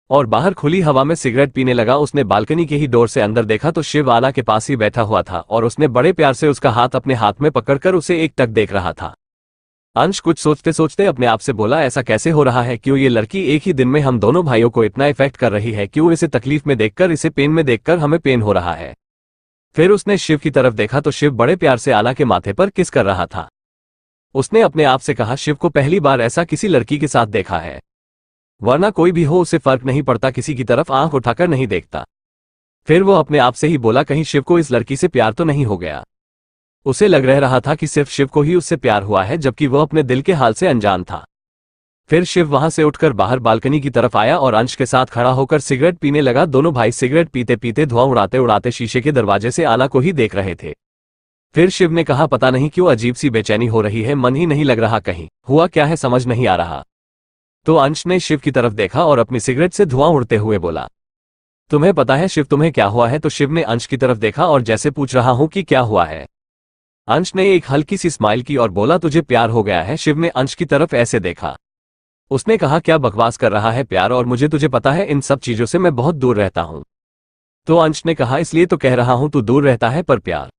और बाहर खुली हवा में सिगरेट पीने लगा। उसने बालकनी के ही डोर से अंदर देखा तो शिव आना के पास ही बैठा हुआ था और उसने बड़े प्यार से उसका हाथ अपने हाथ में पकड़कर उसे एक टक देख रहा था। अंश कुछ सोचते सोचते अपने आप से बोला, ऐसा कैसे हो रहा है? क्यों ये लड़की एक ही दिन में हम दोनों भाइयों को इतना इफेक्ट कर रही है? क्यों इसे तकलीफ में देखकर, इसे पेन में देखकर हमें पेन हो रहा है? फिर उसने शिव की तरफ देखा तो शिव बड़े प्यार से आना के माथे पर किस कर रहा था। उसने अपने आप से कहा, शिव को पहली बार ऐसा किसी लड़की के साथ देखा है, वरना कोई भी हो उसे फर्क नहीं पड़ता, किसी की तरफ आंख उठाकर नहीं देखता। फिर वो अपने आप से ही बोला, कहीं शिव को इस लड़की से प्यार तो नहीं हो गया। उसे लग रहा था कि सिर्फ शिव को ही उससे प्यार हुआ है, जबकि वह अपने दिल के हाल से अनजान था। फिर शिव वहां से उठकर बाहर बालकनी की तरफ आया और अंश के साथ खड़ा होकर सिगरेट पीने लगा। दोनों भाई सिगरेट पीते पीते धुआं उड़ाते उड़ाते शीशे के दरवाजे से आना को ही देख रहे थे। फिर शिव ने कहा, पता नहीं क्यों अजीब सी बेचैनी हो रही है, मन ही नहीं लग रहा, कहीं हुआ क्या है समझ नहीं आ रहा। तो अंश ने शिव की तरफ देखा और अपनी सिगरेट से धुआं उड़ते हुए बोला, तुम्हें पता है शिव तुम्हें क्या हुआ है? तो शिव ने अंश की तरफ देखा और जैसे पूछ रहा हूं कि क्या हुआ है। अंश ने एक हल्की सी स्माइल की और बोला, तुझे प्यार हो गया है। शिव ने अंश की तरफ ऐसे देखा। उसने कहा, क्या बकवास कर रहा है, प्यार और मुझे तुझे पता है इन सब चीजों से मैं बहुत दूर रहता हूं। तो अंश ने कहा, इसलिए तो कह रहा हूं तू दूर रहता है, पर प्यार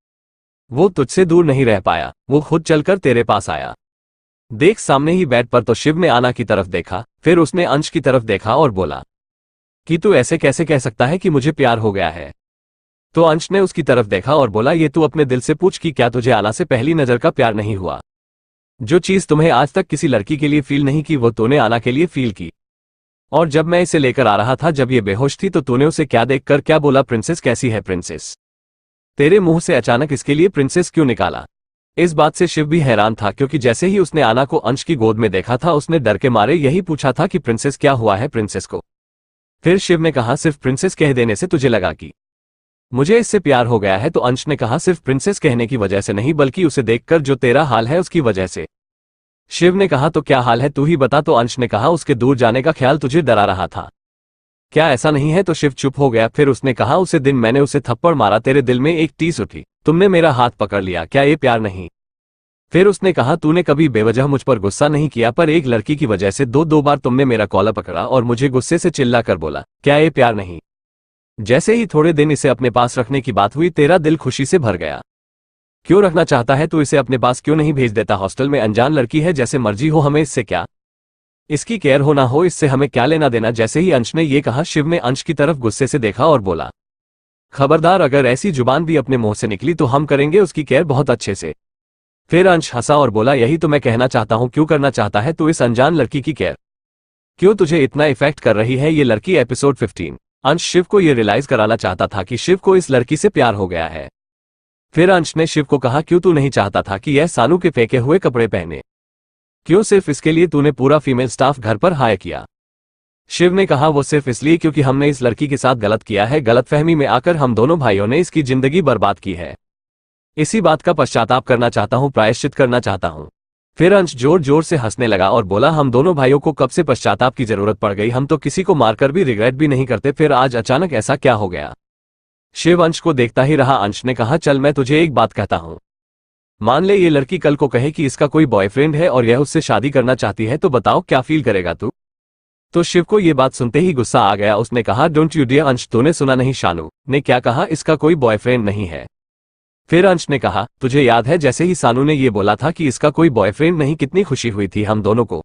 वो तुझसे दूर नहीं रह पाया, वो खुद चलकर तेरे पास आया। देख सामने ही बेड पर। तो शिव ने आना की तरफ देखा, फिर उसने अंश की तरफ देखा और बोला कि तू ऐसे कैसे कह सकता है कि मुझे प्यार हो गया है? तो अंश ने उसकी तरफ देखा और बोला, ये तू अपने दिल से पूछ कि क्या तुझे आना से पहली नजर का प्यार नहीं हुआ? जो चीज तुम्हें आज तक किसी लड़की के लिए फील नहीं की, वो तूने आना के लिए फील की। और जब मैं इसे लेकर आ रहा था, जब ये बेहोश थी, तो तूने उसे क्या देखकर क्या बोला? प्रिंसेस कैसी है प्रिंसेस? तेरे मुंह से अचानक इसके लिए प्रिंसेस क्यों निकाला? इस बात से शिव भी हैरान था, क्योंकि जैसे ही उसने आना को अंश की गोद में देखा था, उसने डर के मारे यही पूछा था कि प्रिंसेस क्या हुआ है प्रिंसेस को? फिर शिव ने कहा, सिर्फ प्रिंसेस कह देने से तुझे लगा कि मुझे इससे प्यार हो गया है? तो अंश ने कहा, सिर्फ प्रिंसेस कहने की वजह से नहीं, बल्कि उसे देखकर जो तेरा हाल है उसकी वजह से। शिव ने कहा, तो क्या हाल है तू ही बता। तो अंश ने कहा, उसके दूर जाने का ख्याल तुझे डरा रहा था, क्या ऐसा नहीं है? तो शिव चुप हो गया। फिर उसने कहा, उसे दिन मैंने उसे थप्पड़ मारा, तेरे दिल में एक टीस उठी, तुमने मेरा हाथ पकड़ लिया, क्या ये प्यार नहीं? फिर उसने कहा, तूने कभी बेवजह मुझ पर गुस्सा नहीं किया, पर एक लड़की की वजह से दो बार तुमने मेरा कॉलर पकड़ा और मुझे गुस्से से चिल्ला कर बोला, क्या ये प्यार नहीं? जैसे ही थोड़े दिन इसे अपने पास रखने की बात हुई, तेरा दिल खुशी से भर गया। क्यों रखना चाहता है तू इसे? अपने पास क्यों नहीं भेज देता? हॉस्टल में अनजान लड़की है, जैसे मर्जी हो, हमें इससे क्या? इसकी केयर हो ना हो, इससे हमें क्या लेना देना? जैसे ही अंश ने ये कहा, शिव ने अंश की तरफ गुस्से से देखा और बोला, खबरदार, अगर ऐसी जुबान भी अपने मुंह से निकली तो हम करेंगे उसकी केयर बहुत अच्छे से। फिर अंश हंसा और बोला, यही तो मैं कहना चाहता हूं, क्यों करना चाहता है तू इस अनजान लड़की की केयर? क्यों तुझे इतना इफेक्ट कर रही है ये लड़की? एपिसोड 15। अंश शिव को ये रियलाइज कराना चाहता था कि शिव को इस लड़की से प्यार हो गया है। फिर अंश ने शिव को कहा, क्यों तू नहीं चाहता था कि यह सानू के फेंके हुए कपड़े पहने? क्यों सिर्फ इसके लिए तूने पूरा फीमेल स्टाफ घर पर हायर किया? शिव ने कहा, वो सिर्फ इसलिए क्योंकि हमने इस लड़की के साथ गलत किया है, गलतफहमी में आकर हम दोनों भाइयों ने इसकी जिंदगी बर्बाद की है। इसी बात का पश्चाताप करना चाहता हूं, प्रायश्चित करना चाहता हूं। फिर अंश जोर जोर से हंसने लगा और बोला, हम दोनों भाइयों को कब से पश्चाताप की जरूरत पड़ गई? हम तो किसी को मारकर भी रिग्रेट भी नहीं करते, फिर आज अचानक ऐसा क्या हो गया? शिव अंश को देखता ही रहा। अंश ने कहा, चल मैं तुझे एक बात कहता हूं, मान ले ये लड़की कल को कहे कि इसका कोई बॉयफ्रेंड है और यह उससे शादी करना चाहती है, तो बताओ क्या फील करेगा तू? तो शिव को ये बात सुनते ही गुस्सा आ गया। उसने कहा, डोंट यू डियर अंश, तूने सुना नहीं शानू ने क्या कहा? इसका कोई बॉयफ्रेंड नहीं है। फिर अंश ने कहा, तुझे याद है जैसे ही सानू ने ये बोला था कि इसका कोई बॉयफ्रेंड नहीं, कितनी खुशी हुई थी हम दोनों को?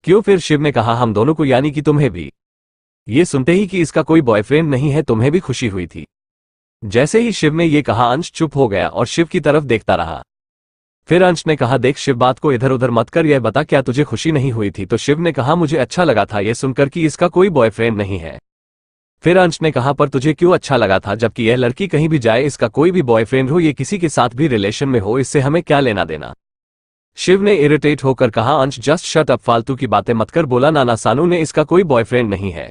क्यों? फिर शिव ने कहा, हम दोनों को यानी कि तुम्हें भी? ये सुनते ही कि इसका कोई बॉयफ्रेंड नहीं है, तुम्हें भी खुशी हुई थी? जैसे ही शिव ने ये कहा, अंश चुप हो गया और शिव की तरफ देखता रहा। फिर अंश ने कहा, देख शिव, बात को इधर उधर मत कर, यह बता क्या तुझे खुशी नहीं हुई थी? तो शिव ने कहा, मुझे अच्छा लगा था यह सुनकर कि इसका कोई बॉयफ्रेंड नहीं है। फिर अंश ने कहा, पर तुझे क्यों अच्छा लगा था? जबकि यह लड़की कहीं भी जाए, इसका कोई भी बॉयफ्रेंड हो, ये किसी के साथ भी रिलेशन में हो, इससे हमें क्या लेना देना? शिव ने इरिटेट होकर कहा, अंश जस्ट शट अप, फालतू की बातें मत कर। बोला, नाना सानू ने इसका कोई बॉयफ्रेंड नहीं है।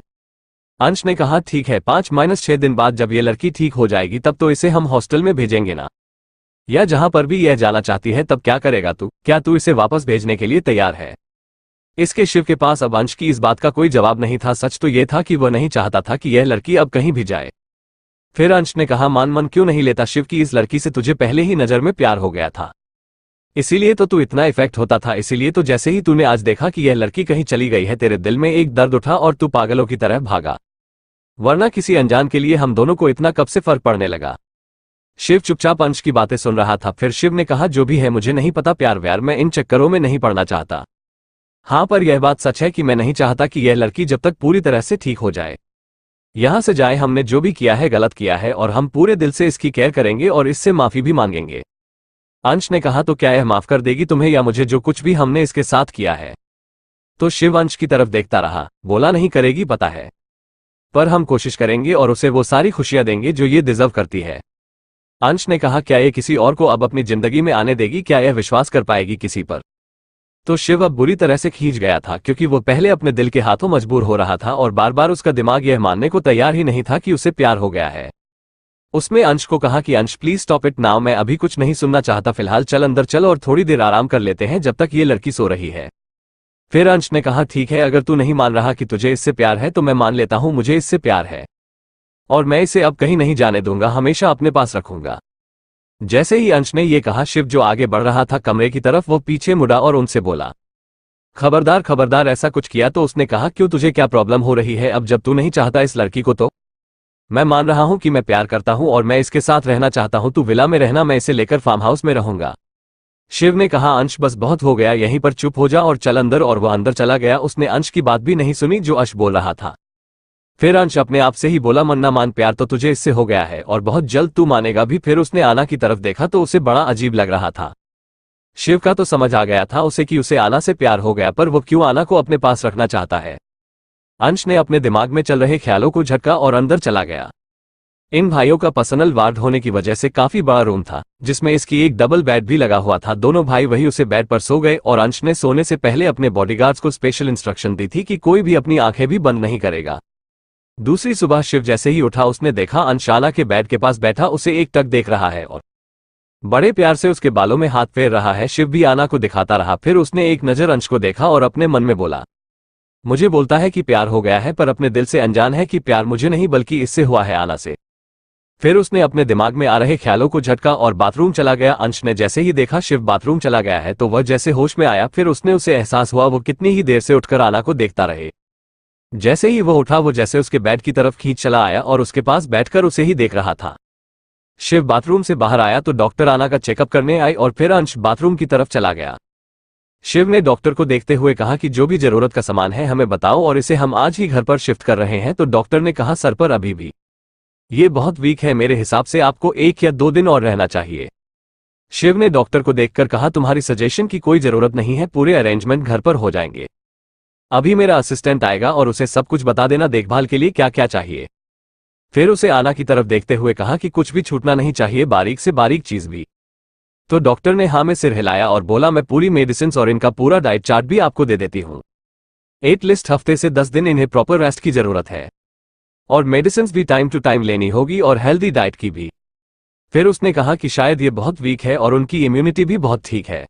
अंश ने कहा, ठीक है, 5-6 दिन बाद जब ये लड़की ठीक हो जाएगी तब तो इसे हम हॉस्टल में भेजेंगे ना, या जहां पर भी यह जाना चाहती है, तब क्या करेगा तू? क्या तू इसे वापस भेजने के लिए तैयार है? इसके शिव के पास अब अंश की इस बात का कोई जवाब नहीं था। सच तो यह था कि वह नहीं चाहता था कि यह लड़की अब कहीं भी जाए। फिर अंश ने कहा, मन क्यों नहीं लेता शिव की इस लड़की से तुझे पहले ही नजर में प्यार हो गया था, इसीलिए तो तू इतना इफेक्ट होता था। इसीलिए तो जैसे ही तूने आज देखा कि यह लड़की कहीं चली गई है, तेरे दिल में एक दर्द उठा और तू पागलों की तरह भागा, वरना किसी अनजान के लिए हम दोनों को इतना कब से फर्क पड़ने लगा? शिव चुपचाप अंश की बातें सुन रहा था। फिर शिव ने कहा, जो भी है मुझे नहीं पता प्यार व्यार, मैं इन चक्करों में नहीं पड़ना चाहता। हाँ, पर यह बात सच है कि मैं नहीं चाहता कि यह लड़की जब तक पूरी तरह से ठीक हो जाए, यहाँ से जाए, हमने जो भी किया है गलत किया है और हम पूरे दिल से इसकी केयर करेंगे और इससे माफी भी मांगेंगे। अंश ने कहा, तो क्या यह माफ कर देगी तुम्हें या मुझे जो कुछ भी हमने इसके साथ किया है? तो शिव अंश की तरफ देखता रहा, बोला, नहीं करेगी पता है, पर हम कोशिश करेंगे और उसे वो सारी खुशियां देंगे जो ये डिजर्व करती है। अंश ने कहा, क्या ये किसी और को अब अपनी जिंदगी में आने देगी? क्या यह विश्वास कर पाएगी किसी पर? तो शिव अब बुरी तरह से खींच गया था, क्योंकि वो पहले अपने दिल के हाथों मजबूर हो रहा था और बार बार उसका दिमाग यह मानने को तैयार ही नहीं था कि उसे प्यार हो गया है। उसने अंश को कहा कि अंश प्लीज स्टॉप इट नाउ, मैं अभी कुछ नहीं सुनना चाहता, फिलहाल चल अंदर चल और थोड़ी देर आराम कर लेते हैं जब तक ये लड़की सो रही है। फिर अंश ने कहा, ठीक है, अगर तू नहीं मान रहा कि तुझे इससे प्यार है तो मैं मान लेता हूं, मुझे इससे प्यार है और मैं इसे अब कहीं नहीं जाने दूंगा, हमेशा अपने पास रखूंगा। जैसे ही अंश ने यह कहा, शिव जो आगे बढ़ रहा था कमरे की तरफ, वो पीछे मुड़ा और उनसे बोला, खबरदार खबरदार ऐसा कुछ किया तो? उसने कहा, क्यों, तुझे क्या प्रॉब्लम हो रही है? अब जब तू नहीं चाहता इस लड़की को तो मैं मान रहा हूं कि मैं प्यार करता हूं और मैं इसके साथ रहना चाहता हूं, तू विला में रहना, मैं इसे लेकर फार्म हाउस में रहूंगा। शिव ने कहा, अंश बस बहुत हो गया, यहीं पर चुप हो जा और चल अंदर, और वह अंदर चला गया। उसने अंश की बात भी नहीं सुनी जो अंश बोल रहा था। फिर अंश अपने आप से ही बोला, मन्ना मान, प्यार तो तुझे इससे हो गया है और बहुत जल्द तू मानेगा भी। फिर उसने आना की तरफ देखा तो उसे बड़ा अजीब लग रहा था। शिव का तो समझ आ गया था उसे कि उसे आना से प्यार हो गया, पर वो क्यों आना को अपने पास रखना चाहता है। अंश ने अपने दिमाग में चल रहे ख्यालों को झटका और अंदर चला गया। इन भाइयों का पर्सनल वार्ड होने की वजह से काफी बड़ा रूम था, जिसमें इसकी एक डबल बेड भी लगा हुआ था। दोनों भाई वही उसे बेड पर सो गए और अंश ने सोने से पहले अपने बॉडीगार्ड्स को स्पेशल इंस्ट्रक्शन दी थी कि कोई भी अपनी आंखें भी बंद नहीं करेगा। दूसरी सुबह शिव जैसे ही उठा, उसने देखा अंश आना के बेड के पास बैठा उसे एक टक देख रहा है और बड़े प्यार से उसके बालों में हाथ फेर रहा है। शिव भी आना को दिखाता रहा। फिर उसने एक नजर अंश को देखा और अपने मन में बोला, मुझे बोलता है कि प्यार हो गया है, पर अपने दिल से अनजान है कि प्यार मुझे नहीं बल्कि इससे हुआ है, आना से। फिर उसने अपने दिमाग में आ रहे ख्यालों को झटका और बाथरूम चला गया। अंश ने जैसे ही देखा शिव बाथरूम चला गया है तो वह जैसे होश में आया। फिर उसे एहसास हुआ वो कितनी ही देर से उठकर आना को देखता रहे। जैसे ही वह उठा, वो जैसे उसके बेड की तरफ खींच चला आया और उसके पास बैठकर उसे ही देख रहा था। शिव बाथरूम से बाहर आया तो डॉक्टर आना का चेकअप करने आई और फिर अंश बाथरूम की तरफ चला गया। शिव ने डॉक्टर को देखते हुए कहा कि जो भी जरूरत का सामान है हमें बताओ और इसे हम आज ही घर पर शिफ्ट कर रहे हैं। तो डॉक्टर ने कहा, सर पर अभी भी ये बहुत वीक है, मेरे हिसाब से आपको 1 या 2 दिन और रहना चाहिए। शिव ने डॉक्टर को देखकर कहा, तुम्हारी सजेशन की कोई जरूरत नहीं है, पूरे अरेंजमेंट घर पर हो जाएंगे। अभी मेरा असिस्टेंट आएगा और उसे सब कुछ बता देना, देखभाल के लिए क्या क्या चाहिए। फिर उसे आना की तरफ देखते हुए कहा कि कुछ भी छूटना नहीं चाहिए, बारीक से बारीक चीज भी। तो डॉक्टर ने हाँ में सिर हिलाया और बोला, मैं पूरी मेडिसिन और इनका पूरा डाइट चार्ट भी आपको दे देती हूँ। 8 लिस्ट, हफ्ते से 10 दिन इन्हें प्रॉपर रेस्ट की जरूरत है और मेडिसिन भी टाइम टू टाइम लेनी होगी और हेल्दी डाइट की भी। फिर उसने कहा कि शायद ये बहुत वीक है और उनकी इम्यूनिटी भी बहुत ठीक है।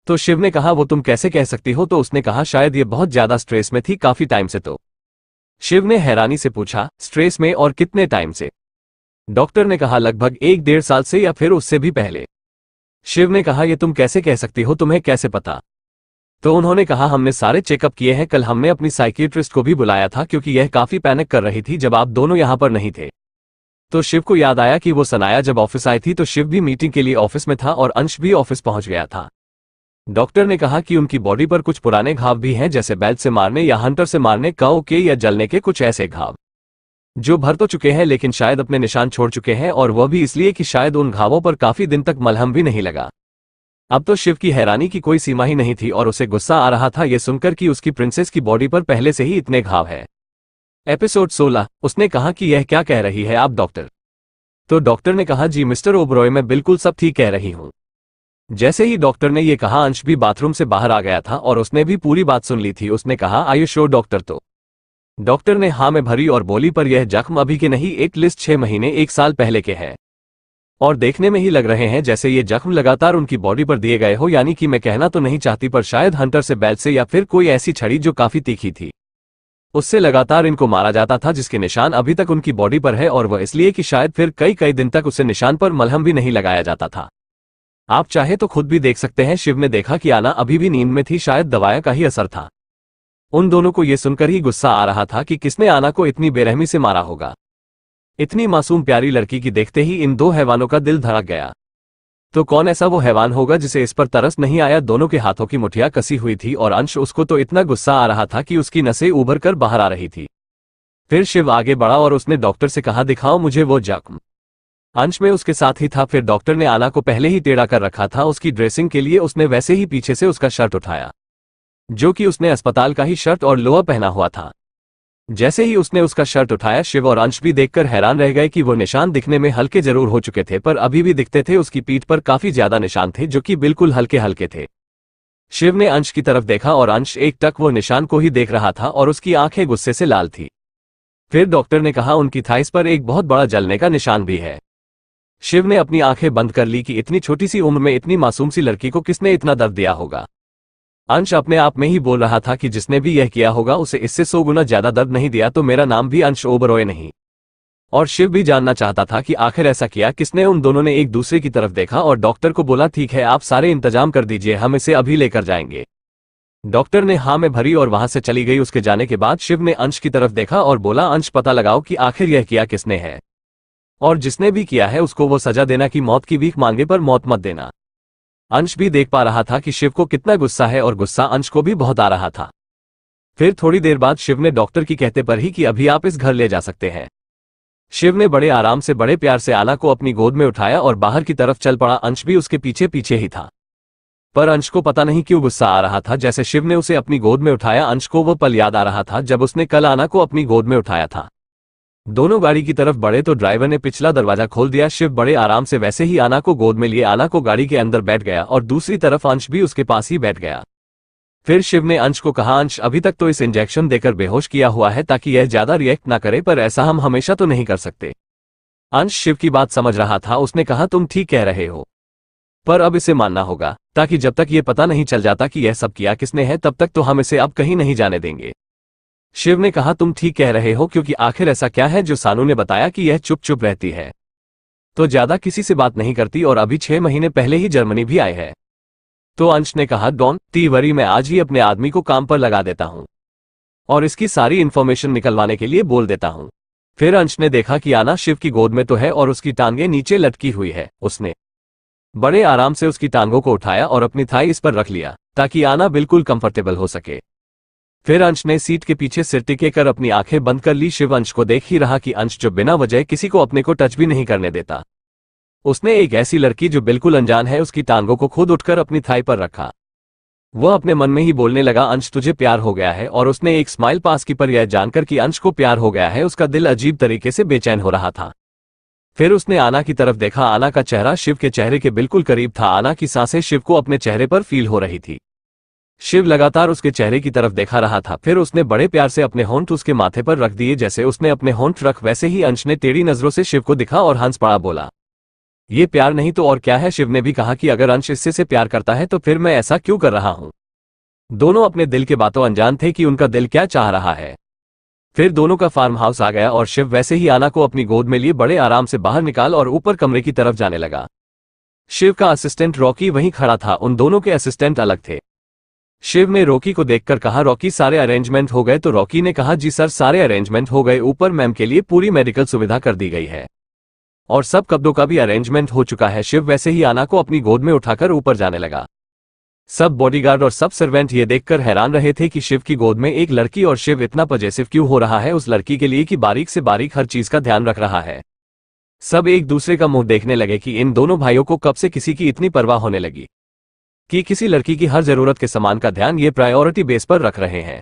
तो शिव ने कहा, वो तुम कैसे कह सकती हो? तो उसने कहा, शायद ये बहुत ज्यादा स्ट्रेस में थी काफी टाइम से। तो शिव ने हैरानी से पूछा, स्ट्रेस में, और कितने टाइम से? डॉक्टर ने कहा, लगभग 1-1.5 साल से या फिर उससे भी पहले। शिव ने कहा, ये तुम कैसे कह सकती हो, तुम्हें कैसे पता? तो उन्होंने कहा, हमने सारे चेकअप किए हैं, कल हमने अपनी साइकियाट्रिस्ट को भी बुलाया था क्योंकि यह काफी पैनिक कर रही थी जब आप दोनों यहां पर नहीं थे। तो शिव को याद आया कि वो सनाया जब ऑफिस आई थी तो शिव भी मीटिंग के लिए ऑफिस में था और अंश भी ऑफिस पहुंच गया था। डॉक्टर ने कहा कि उनकी बॉडी पर कुछ पुराने घाव भी हैं, जैसे बैल से मारने या हंटर से मारने, काऊ के या जलने के कुछ ऐसे घाव जो भर तो चुके हैं लेकिन शायद अपने निशान छोड़ चुके हैं, और वह भी इसलिए कि शायद उन घावों पर काफी दिन तक मलहम भी नहीं लगा। अब तो शिव की हैरानी की कोई सीमा ही नहीं थी और उसे गुस्सा आ रहा था यह सुनकर कि उसकी प्रिंसेस की बॉडी पर पहले से ही इतने घाव है। एपिसोड 16। उसने कहा कि यह क्या कह रही है आप डॉक्टर? तो डॉक्टर ने कहा, जी मिस्टर ओबरॉय, मैं बिल्कुल सब ठीक कह रही हूं। जैसे ही डॉक्टर ने यह कहा, अंश भी बाथरूम से बाहर आ गया था और उसने भी पूरी बात सुन ली थी। उसने कहा, आर यू श्योर डॉक्टर? तो डॉक्टर ने हाँ में भरी और बोली, पर यह जख्म अभी के नहीं, एक लिस्ट 6 महीने 1 साल पहले के हैं और देखने में ही लग रहे हैं जैसे ये जख्म लगातार उनकी बॉडी पर दिए गए हो। यानी कि मैं कहना तो नहीं चाहती, पर शायद हंटर से, बैल से या फिर कोई ऐसी छड़ी जो काफी तीखी थी, उससे लगातार इनको मारा जाता था, जिसके निशान अभी तक उनकी बॉडी पर है, और वह इसलिए कि शायद फिर कई कई दिन तक उसे निशान पर मलहम भी नहीं लगाया जाता था। आप चाहे तो खुद भी देख सकते हैं। शिव ने देखा कि आना अभी भी नींद में थी, शायद दवाया का ही असर था। उन दोनों को यह सुनकर ही गुस्सा आ रहा था कि किसने आना को इतनी बेरहमी से मारा होगा। इतनी मासूम प्यारी लड़की की देखते ही इन दो हैवानों का दिल धड़क गया। तो कौन ऐसा वो हैवान होगा जिसे इस पर तरस नहीं आया? दोनों के हाथों की मुठियां कसी हुई थी और अंश, उसको तो इतना गुस्सा आ रहा था कि उसकी नसें उभर कर बाहर आ रही थी। फिर शिव आगे बढ़ा और उसने डॉक्टर से कहा, दिखाओ मुझे वो जख्म। अंश में उसके साथ ही था। फिर डॉक्टर ने आना को पहले ही टेढ़ा कर रखा था। उसकी ड्रेसिंग के लिए उसने वैसे ही पीछे से उसका शर्ट उठाया, जो कि उसने अस्पताल का ही शर्ट और लोअर पहना हुआ था। जैसे ही उसने उसका शर्ट उठाया, शिव और अंश भी देखकर हैरान रह गए कि वो निशान दिखने में हल्के जरूर हो चुके थे, पर अभी भी दिखते थे। उसकी पीठ पर काफी ज्यादा निशान थे जो कि बिल्कुल हल्के हल्के थे। शिव ने अंश की तरफ देखा और अंश एक टक वो निशान को ही देख रहा था और उसकी आंखें गुस्से से लाल थी। फिर डॉक्टर ने कहा, उनकी थाइस पर एक बहुत बड़ा जलने का निशान भी है। शिव ने अपनी आंखें बंद कर ली कि इतनी छोटी सी उम्र में इतनी मासूम सी लड़की को किसने इतना दर्द दिया होगा। अंश अपने आप में ही बोल रहा था कि जिसने भी यह किया होगा उसे इससे 100 गुना ज्यादा दर्द नहीं दिया तो मेरा नाम भी अंश ओबरॉय नहीं। और शिव भी जानना चाहता था कि आखिर ऐसा किया किसने। उन दोनों ने एक दूसरे की तरफ देखा और डॉक्टर को बोला, ठीक है, आप सारे इंतजाम कर दीजिए, हम इसे अभी लेकर जाएंगे। डॉक्टर ने हाँ में भरी और वहां से चली गई। उसके जाने के बाद शिव ने अंश की तरफ देखा और बोला, अंश पता लगाओ कि आखिर यह किया किसने है, और जिसने भी किया है उसको वो सजा देना कि मौत की भीख मांगे पर मौत मत देना। अंश भी देख पा रहा था कि शिव को कितना गुस्सा है और गुस्सा अंश को भी बहुत आ रहा था। फिर थोड़ी देर बाद शिव ने डॉक्टर की कहते पर ही कि अभी आप इस घर ले जा सकते हैं। शिव ने बड़े आराम से बड़े प्यार से आना को अपनी गोद में उठाया और बाहर की तरफ चल पड़ा। अंश भी उसके पीछे पीछे ही था, पर अंश को पता नहीं क्यों गुस्सा आ रहा था। जैसे शिव ने उसे अपनी गोद में उठाया, अंश को वो पल याद आ रहा था जब उसने कल आना को अपनी गोद में उठाया था। दोनों गाड़ी की तरफ बढ़े तो ड्राइवर ने पिछला दरवाजा खोल दिया। शिव बड़े आराम से वैसे ही आना को गोद में लिए आना को गाड़ी के अंदर बैठ गया और दूसरी तरफ अंश भी उसके पास ही बैठ गया। फिर शिव ने अंश को कहा, अंश अभी तक तो इस इंजेक्शन देकर बेहोश किया हुआ है ताकि यह ज्यादा रिएक्ट ना करे, पर ऐसा हम हमेशा तो नहीं कर सकते। अंश शिव की बात समझ रहा था। उसने कहा, तुम ठीक कह रहे हो, पर अब इसे मानना होगा, ताकि जब तक ये पता नहीं चल जाता कि यह सब किया किसने है तब तक तो हम इसे अब कहीं नहीं जाने देंगे। शिव ने कहा, तुम ठीक कह रहे हो, क्योंकि आखिर ऐसा क्या है जो सानू ने बताया कि यह चुप चुप रहती है, तो ज्यादा किसी से बात नहीं करती और अभी 6 महीने पहले ही जर्मनी भी आए हैं। तो अंश ने कहा, डॉन टी वरी, मैं आज ही अपने आदमी को काम पर लगा देता हूं और इसकी सारी इंफॉर्मेशन निकलवाने के लिए बोल देता हूं। फिर अंश ने देखा कि आना शिव की गोद में तो है और उसकी टांगें नीचे लटकी हुई है। उसने बड़े आराम से उसकी टांगों को उठाया और अपनी थाई इस पर रख लिया ताकि आना बिल्कुल कंफर्टेबल हो सके। फिर अंश ने सीट के पीछे सिर टिके कर अपनी आंखें बंद कर ली। शिव अंश को देख ही रहा कि अंश जो बिना वजह किसी को अपने को टच भी नहीं करने देता। उसने एक ऐसी लड़की जो बिल्कुल अनजान है उसकी टांगों को खुद उठकर अपनी थाई पर रखा। वह अपने मन में ही बोलने लगा, अंश तुझे प्यार हो गया है, और उसने एक स्माइल पास की पर यह जानकर कि अंश को प्यार हो गया है उसका दिल अजीब तरीके से बेचैन हो रहा था। फिर उसने आना की तरफ देखा। आना का चेहरा शिव के चेहरे के बिल्कुल करीब था। आना की सांसें शिव को अपने चेहरे पर फील हो रही थी। शिव लगातार उसके चेहरे की तरफ देखा रहा था। फिर उसने बड़े प्यार से अपने होंठ उसके माथे पर रख दिए। जैसे उसने अपने होंठ रख वैसे ही अंश ने टेढ़ी नजरों से शिव को दिखा और हंस पड़ा, बोला, ये प्यार नहीं तो और क्या है। शिव ने भी कहा कि अगर अंश इससे से प्यार करता है तो फिर मैं ऐसा क्यों कर रहा हूं। दोनों अपने दिल के बातों अनजान थे कि उनका दिल क्या चाह रहा है। फिर दोनों का फार्म हाउस आ गया और शिव वैसे ही आना को अपनी गोद में लिए बड़े आराम से बाहर निकाल और ऊपर कमरे की तरफ जाने लगा। शिव का असिस्टेंट रॉकी वहीं खड़ा था। उन दोनों के असिस्टेंट अलग थे। शिव ने रॉकी को देखकर कहा, रॉकी सारे अरेंजमेंट हो गए। तो रॉकी ने कहा, जी सर सारे अरेंजमेंट हो गए, ऊपर मैम के लिए पूरी मेडिकल सुविधा कर दी गई है और सब कपड़ों का भी अरेंजमेंट हो चुका है। शिव वैसे ही आना को अपनी गोद में उठाकर ऊपर जाने लगा। सब बॉडीगार्ड और सब सर्वेंट ये देखकर हैरान रहे थे कि शिव की गोद में एक लड़की और शिव इतना पजेसिव क्यों हो रहा है उस लड़की के लिए कि बारीक से बारीक हर चीज का ध्यान रख रहा है। सब एक दूसरे का मुंह देखने लगे कि इन दोनों भाइयों को कब से किसी की इतनी परवाह होने लगी कि किसी लड़की की हर जरूरत के सामान का ध्यान ये प्रायोरिटी बेस पर रख रहे हैं।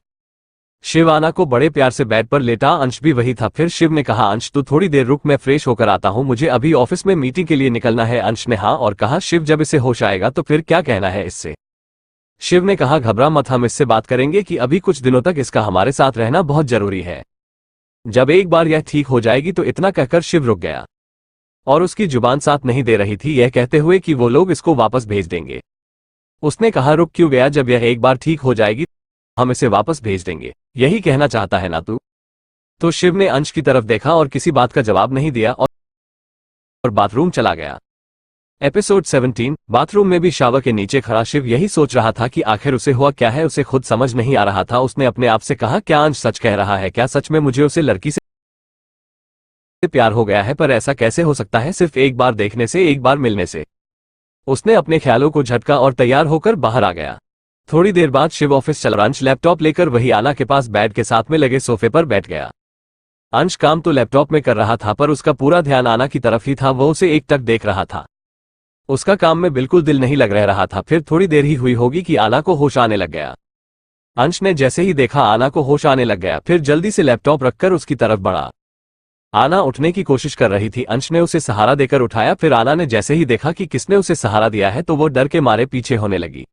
शिव आना को बड़े प्यार से बेड पर लेटा। अंश भी वही था। फिर शिव ने कहा, अंश तू थोड़ी देर रुक, मैं फ्रेश होकर आता हूं, मुझे अभी ऑफिस में मीटिंग के लिए निकलना है। अंश ने हाँ और कहा, शिव जब इसे होश आएगा तो फिर क्या कहना है इससे। शिव ने कहा, घबरा मत, हम इससे बात करेंगे कि अभी कुछ दिनों तक इसका हमारे साथ रहना बहुत जरूरी है। जब एक बार यह ठीक हो जाएगी तो इतना कहकर शिव रुक गया और उसकी जुबान साथ नहीं दे रही थी यह कहते हुए कि वो लोग इसको वापस भेज देंगे। उसने कहा, रुक क्यों गया, जब यह एक बार ठीक हो जाएगी हम इसे वापस भेज देंगे, यही कहना चाहता है ना तू। तो शिव ने अंश की तरफ देखा और किसी बात का जवाब नहीं दिया और बाथरूम चला गया। एपिसोड 17। बाथरूम में भी शावर के नीचे खड़ा शिव यही सोच रहा था कि आखिर उसे हुआ क्या है, उसे खुद समझ नहीं आ रहा था। उसने अपने आप से कहा, क्या अंश सच कह रहा है, क्या सच में मुझे उसे लड़की से प्यार हो गया है, पर ऐसा कैसे हो सकता है सिर्फ एक बार देखने से, एक बार मिलने से। उसने अपने ख्यालों को झटका और तैयार होकर बाहर आ गया। थोड़ी देर बाद शिव ऑफिस चला। अंश लैपटॉप लेकर वही आना के पास बेड के साथ में लगे सोफे पर बैठ गया। अंश काम तो लैपटॉप में कर रहा था पर उसका पूरा ध्यान आना की तरफ ही था। वो उसे एकटक देख रहा था। उसका काम में बिल्कुल दिल नहीं लग रहा था। फिर थोड़ी देर ही हुई होगी कि आना को होश आने लग गया। अंश ने जैसे ही देखा आना को होश आने लग गया, फिर जल्दी से लैपटॉप रखकर उसकी तरफ बढ़ा। आना उठने की कोशिश कर रही थी। अंश ने उसे सहारा देकर उठाया। फिर आना ने जैसे ही देखा कि किसने उसे सहारा दिया है तो वो डर के मारे पीछे होने लगी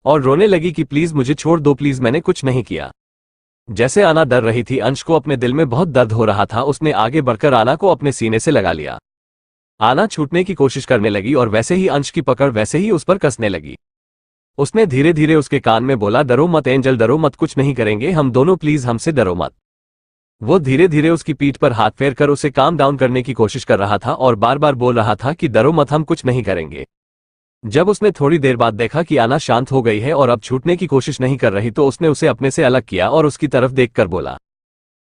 और रोने लगी कि प्लीज मुझे छोड़ दो, प्लीज मैंने कुछ नहीं किया। जैसे आना डर रही थी, अंश को अपने दिल में बहुत दर्द हो रहा था। उसने आगे बढ़कर आना को अपने सीने से लगा लिया। आना छूटने की कोशिश करने लगी और वैसे ही अंश की पकड़ वैसे ही उस पर कसने लगी। उसने धीरे धीरे उसके कान में बोला, डरो मत एंजल, डरो मत, कुछ नहीं करेंगे हम दोनों, प्लीज हमसे डरो मत। वो धीरे धीरे उसकी पीठ पर हाथ फेर कर उसे काम डाउन करने की कोशिश कर रहा था और बार बार बोल रहा था कि डरो मत, हम कुछ नहीं करेंगे। जब उसने थोड़ी देर बाद देखा कि आना शांत हो गई है और अब छूटने की कोशिश नहीं कर रही तो उसने उसे अपने से अलग किया और उसकी तरफ देखकर बोला,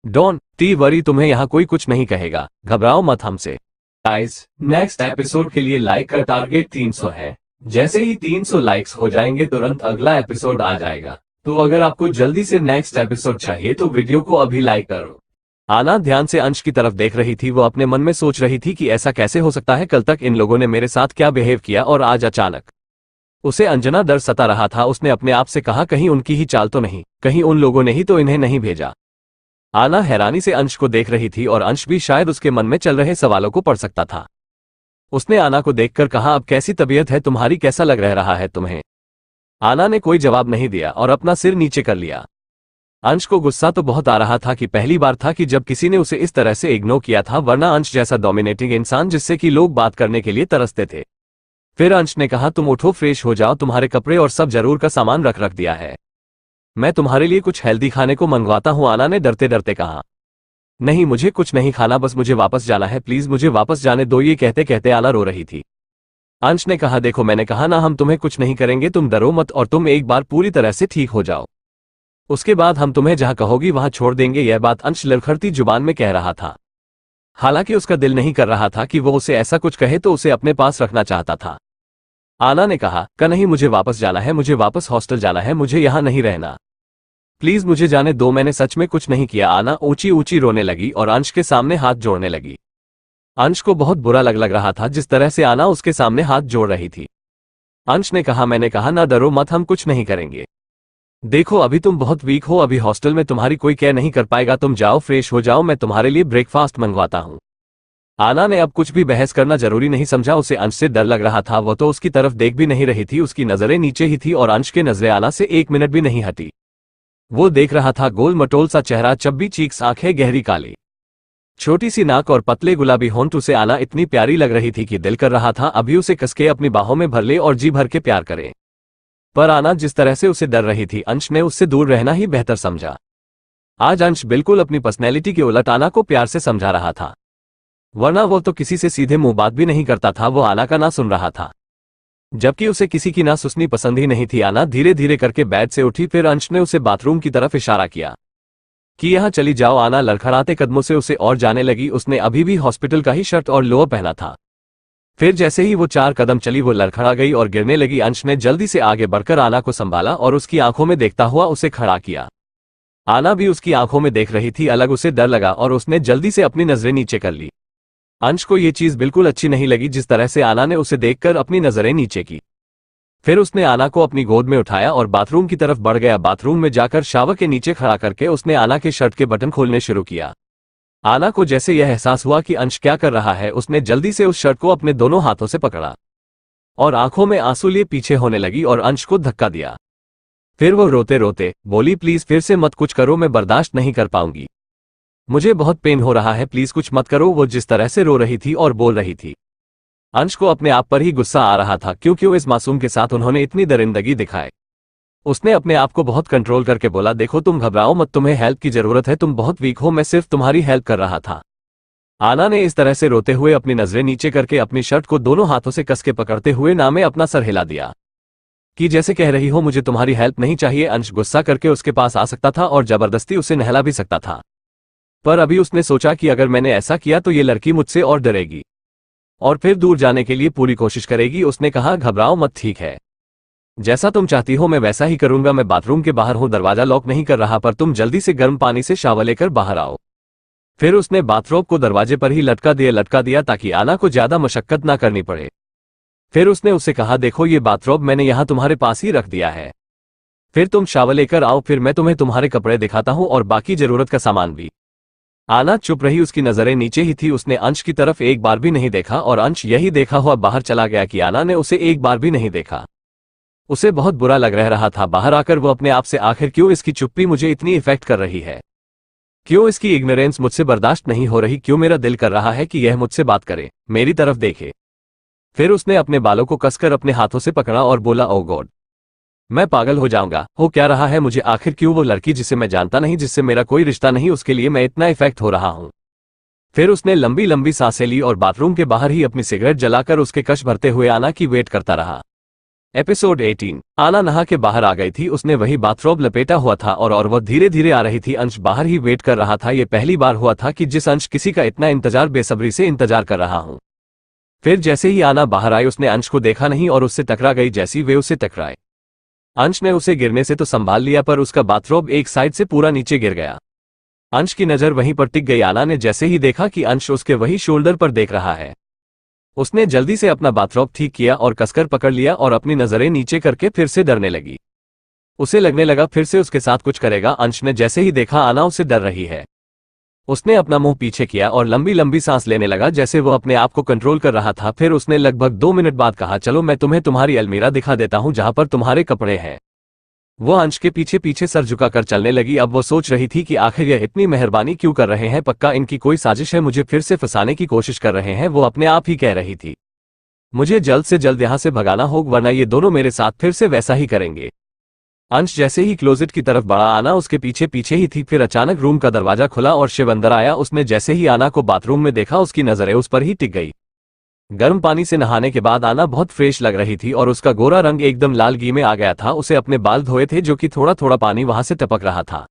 डोंट टी वरी, तुम्हें यहाँ कोई कुछ नहीं कहेगा, घबराओ मत हमसे। गाइस, नेक्स्ट एपिसोड के लिए लाइक का टारगेट 300 है। जैसे ही 300 लाइक्स हो जाएंगे तुरंत अगला एपिसोड आ जाएगा। तो अगर आपको जल्दी से नेक्स्ट एपिसोड चाहिए तो वीडियो को अभी लाइक करो। आना ध्यान से अंश की तरफ देख रही थी। वो अपने मन में सोच रही थी कि ऐसा कैसे हो सकता है, कल तक इन लोगों ने मेरे साथ क्या बिहेव किया और आज अचानक उसे अंजना डर सता रहा था। उसने अपने आप से कहा, कहीं उनकी ही चाल तो नहीं, कहीं उन लोगों ने ही तो इन्हें नहीं भेजा। आना हैरानी से अंश को देख रही थी और अंश भी शायद उसके मन में चल रहे सवालों को पढ़ सकता था। उसने आना को देखकर कहा, अब कैसी तबीयत है तुम्हारी, कैसा लग रहा है तुम्हें? आना ने कोई जवाब नहीं दिया और अपना सिर नीचे कर लिया। अंश को गुस्सा तो बहुत आ रहा था कि पहली बार था कि जब किसी ने उसे इस तरह से इग्नोर किया था, वरना अंश जैसा डोमिनेटिंग इंसान जिससे कि लोग बात करने के लिए तरसते थे। फिर अंश ने कहा, तुम उठो, फ्रेश हो जाओ, तुम्हारे कपड़े और सब जरूर का सामान रख दिया है, मैं तुम्हारे लिए कुछ हेल्दी खाने को मंगवाता हूं। आना ने डरते डरते कहा, नहीं मुझे कुछ नहीं खाना, बस मुझे वापस जाना है, प्लीज मुझे वापस जाने दो। ये कहते कहते आना रो रही थी। अंश ने कहा, देखो मैंने कहा ना, हम तुम्हें कुछ नहीं करेंगे, तुम डरो मत और तुम एक बार पूरी तरह से ठीक हो जाओ, उसके बाद हम तुम्हें जहां कहोगी वहां छोड़ देंगे। यह बात अंश लड़खड़ती जुबान में कह रहा था। हालांकि उसका दिल नहीं कर रहा था कि वो उसे ऐसा कुछ कहे, तो उसे अपने पास रखना चाहता था। आना ने कहा, नहीं मुझे वापस जाना है, मुझे वापस हॉस्टल जाना है, मुझे यहां नहीं रहना, प्लीज मुझे जाने दो, मैंने सच में कुछ नहीं किया। आना ऊंची ऊंची रोने लगी और अंश के सामने हाथ जोड़ने लगी। अंश को बहुत बुरा लग रहा था जिस तरह से आना उसके सामने हाथ जोड़ रही थी। अंश ने कहा, मैंने कहा ना, डरो मत, हम कुछ नहीं करेंगे। देखो अभी तुम बहुत वीक हो, अभी हॉस्टल में तुम्हारी कोई केयर नहीं कर पाएगा, तुम जाओ फ्रेश हो जाओ, मैं तुम्हारे लिए ब्रेकफास्ट मंगवाता हूं। आना ने अब कुछ भी बहस करना जरूरी नहीं समझा। उसे अंश से डर लग रहा था। वो तो उसकी तरफ देख भी नहीं रही थी, उसकी नजरें नीचे ही थी और अंश के नजरें आना से एक मिनट भी नहीं हटी। वो देख रहा था, गोल मटोल सा चेहरा, चब्बी चीक्स, आंखें गहरी काली, छोटी सी नाक और पतले गुलाबी होंठ। उसे आना इतनी प्यारी लग रही थी कि दिल कर रहा था अभी उसे कसके अपनी बाहों में भर ले और जी भर के प्यार करे। पर आना जिस तरह से उसे डर रही थी, अंश ने उससे दूर रहना ही बेहतर समझा। आज अंश बिल्कुल अपनी पर्सनैलिटी के उलट आना को प्यार से समझा रहा था, वरना वो तो किसी से सीधे मुंह बात भी नहीं करता था, वो आना का ना सुन रहा था। जबकि उसे किसी की ना सुननी पसंद ही नहीं थी। आना धीरे धीरे करके बेड से उठी। फिर अंश ने उसे बाथरूम की तरफ इशारा किया कि यहां चली जाओ। आना लड़खड़ाते कदमों से उसे और जाने लगी। उसने अभी भी हॉस्पिटल का ही शर्ट और लोअर पहना था। फिर जैसे ही वो 4 कदम चली, वो लड़खड़ा गई और गिरने लगी। अंश ने जल्दी से आगे बढ़कर आना को संभाला और उसकी आंखों में देखता हुआ उसे खड़ा किया। आना भी उसकी आंखों में देख रही थी। अलग उसे डर लगा और उसने जल्दी से अपनी नजरें नीचे कर ली। अंश को ये चीज बिल्कुल अच्छी नहीं लगी जिस तरह से आना ने उसे देखकर अपनी नजरें नीचे की। फिर उसने आना को अपनी गोद में उठाया और बाथरूम की तरफ बढ़ गया। बाथरूम में जाकर शावर के नीचे खड़ा करके उसने आना के शर्ट के बटन खोलने शुरू किया। आना को जैसे यह एहसास हुआ कि अंश क्या कर रहा है, उसने जल्दी से उस शर्ट को अपने दोनों हाथों से पकड़ा और आंखों में आंसू लिए पीछे होने लगी और अंश को धक्का दिया। फिर वो रोते रोते बोली, प्लीज फिर से मत कुछ करो, मैं बर्दाश्त नहीं कर पाऊंगी, मुझे बहुत पेन हो रहा है, प्लीज कुछ मत करो। वो जिस तरह से रो रही थी और बोल रही थी, अंश को अपने आप पर ही गुस्सा आ रहा था क्योंकि इस मासूम के साथ उन्होंने इतनी दरिंदगी दिखाई। उसने अपने आप को बहुत कंट्रोल करके बोला, देखो तुम घबराओ मत, तुम्हें हेल्प की जरूरत है, तुम बहुत वीक हो, मैं सिर्फ तुम्हारी हेल्प कर रहा था। आना ने इस तरह से रोते हुए अपनी नजरें नीचे करके अपनी शर्ट को दोनों हाथों से कस के पकड़ते हुए ना में अपना सर हिला दिया कि जैसे कह रही हो मुझे तुम्हारी हेल्प नहीं चाहिए। अंश गुस्सा करके उसके पास आ सकता था और जबरदस्ती उसे नहला भी सकता था, पर अभी उसने सोचा कि अगर मैंने ऐसा किया तो ये लड़की मुझसे और डरेगी और फिर दूर जाने के लिए पूरी कोशिश करेगी। उसने कहा, घबराओ मत, ठीक है, जैसा तुम चाहती हो मैं वैसा ही करूंगा। मैं बाथरूम के बाहर हूं, दरवाजा लॉक नहीं कर रहा, पर तुम जल्दी से गर्म पानी से शावर लेकर बाहर आओ। फिर उसने बाथरोब को दरवाजे पर ही लटका दिया ताकि आना को ज्यादा मशक्कत ना करनी पड़े। फिर उसने उसे कहा, देखो ये बाथरोब मैंने यहाँ तुम्हारे पास ही रख दिया है, फिर तुम शावर लेकर आओ, फिर मैं तुम्हें तुम्हारे कपड़े दिखाता हूँ और बाकी जरूरत का सामान भी। आना चुप रही, उसकी नजरें नीचे ही थी। उसने अंश की तरफ एक बार भी नहीं देखा और अंश यही देखा हुआ बाहर चला गया कि आना ने उसे एक बार भी नहीं देखा। उसे बहुत बुरा लग रहा था। बाहर आकर वो अपने आप से, आखिर क्यों इसकी चुप्पी मुझे इतनी इफेक्ट कर रही है, क्यों इसकी इग्नोरेंस मुझसे बर्दाश्त नहीं हो रही, क्यों मेरा दिल कर रहा है कि यह मुझसे बात करे, मेरी तरफ देखे। फिर उसने अपने बालों को कसकर अपने हाथों से पकड़ा और बोला, ओ गॉड, मैं पागल हो जाऊंगा, हो क्या रहा है मुझे, आखिर क्यों वो लड़की जिसे मैं जानता नहीं, जिससे मेरा कोई रिश्ता नहीं, उसके लिए मैं इतना इफेक्ट हो रहा हूं। फिर उसने लंबी लंबी सांसें ली और बाथरूम के बाहर ही अपनी सिगरेट जलाकर उसके कश भरते हुए आना की वेट करता रहा। एपिसोड 18। आना नहा के बाहर आ गई थी। उसने वही बाथरोब लपेटा हुआ था और वह धीरे धीरे आ रही थी। अंश बाहर ही वेट कर रहा था। यह पहली बार हुआ था कि जिस अंश किसी का इतना इंतजार बेसब्री से इंतजार कर रहा हूं। फिर जैसे ही आना बाहर आई उसने अंश को देखा नहीं और उससे टकरा गई जैसी वे उसे टकराए। अंश ने उसे गिरने से तो संभाल लिया पर उसका बाथरोब एक साइड से पूरा नीचे गिर गया। अंश की नजर वहीं पर टिक गई। आना ने जैसे ही देखा कि अंश उसके वही शोल्डर पर देख रहा है, उसने जल्दी से अपना बाथरोब ठीक किया और कसकर पकड़ लिया और अपनी नजरें नीचे करके फिर से डरने लगी। उसे लगने लगा फिर से उसके साथ कुछ करेगा। अंश ने जैसे ही देखा आना उसे डर रही है, उसने अपना मुंह पीछे किया और लंबी लंबी सांस लेने लगा जैसे वो अपने आप को कंट्रोल कर रहा था। फिर उसने लगभग 2 मिनट बाद कहा, चलो मैं तुम्हें तुम्हारी अलमीरा दिखा देता हूं जहां पर तुम्हारे कपड़े हैं। वो अंश के पीछे पीछे सर झुकाकर चलने लगी। अब वो सोच रही थी कि आखिर यह इतनी मेहरबानी क्यों कर रहे हैं, पक्का इनकी कोई साजिश है, मुझे फिर से फंसाने की कोशिश कर रहे हैं। वो अपने आप ही कह रही थी, मुझे जल्द से जल्द यहां से भगाना होगा वरना ये दोनों मेरे साथ फिर से वैसा ही करेंगे। अंश जैसे ही क्लोजेट की तरफ बढ़ा आना उसके पीछे पीछे ही थी। फिर अचानक रूम का दरवाजा खुला और शिव अंदर आया। उसने जैसे ही आना को बाथरूम में देखा उसकी नजरें उस पर ही टिक गई। गर्म पानी से नहाने के बाद आना बहुत फ्रेश लग रही थी और उसका गोरा रंग एकदम लाल घी में आ गया था। उसे अपने बाल धोए थे जो कि थोड़ा थोड़ा पानी वहां से टपक रहा था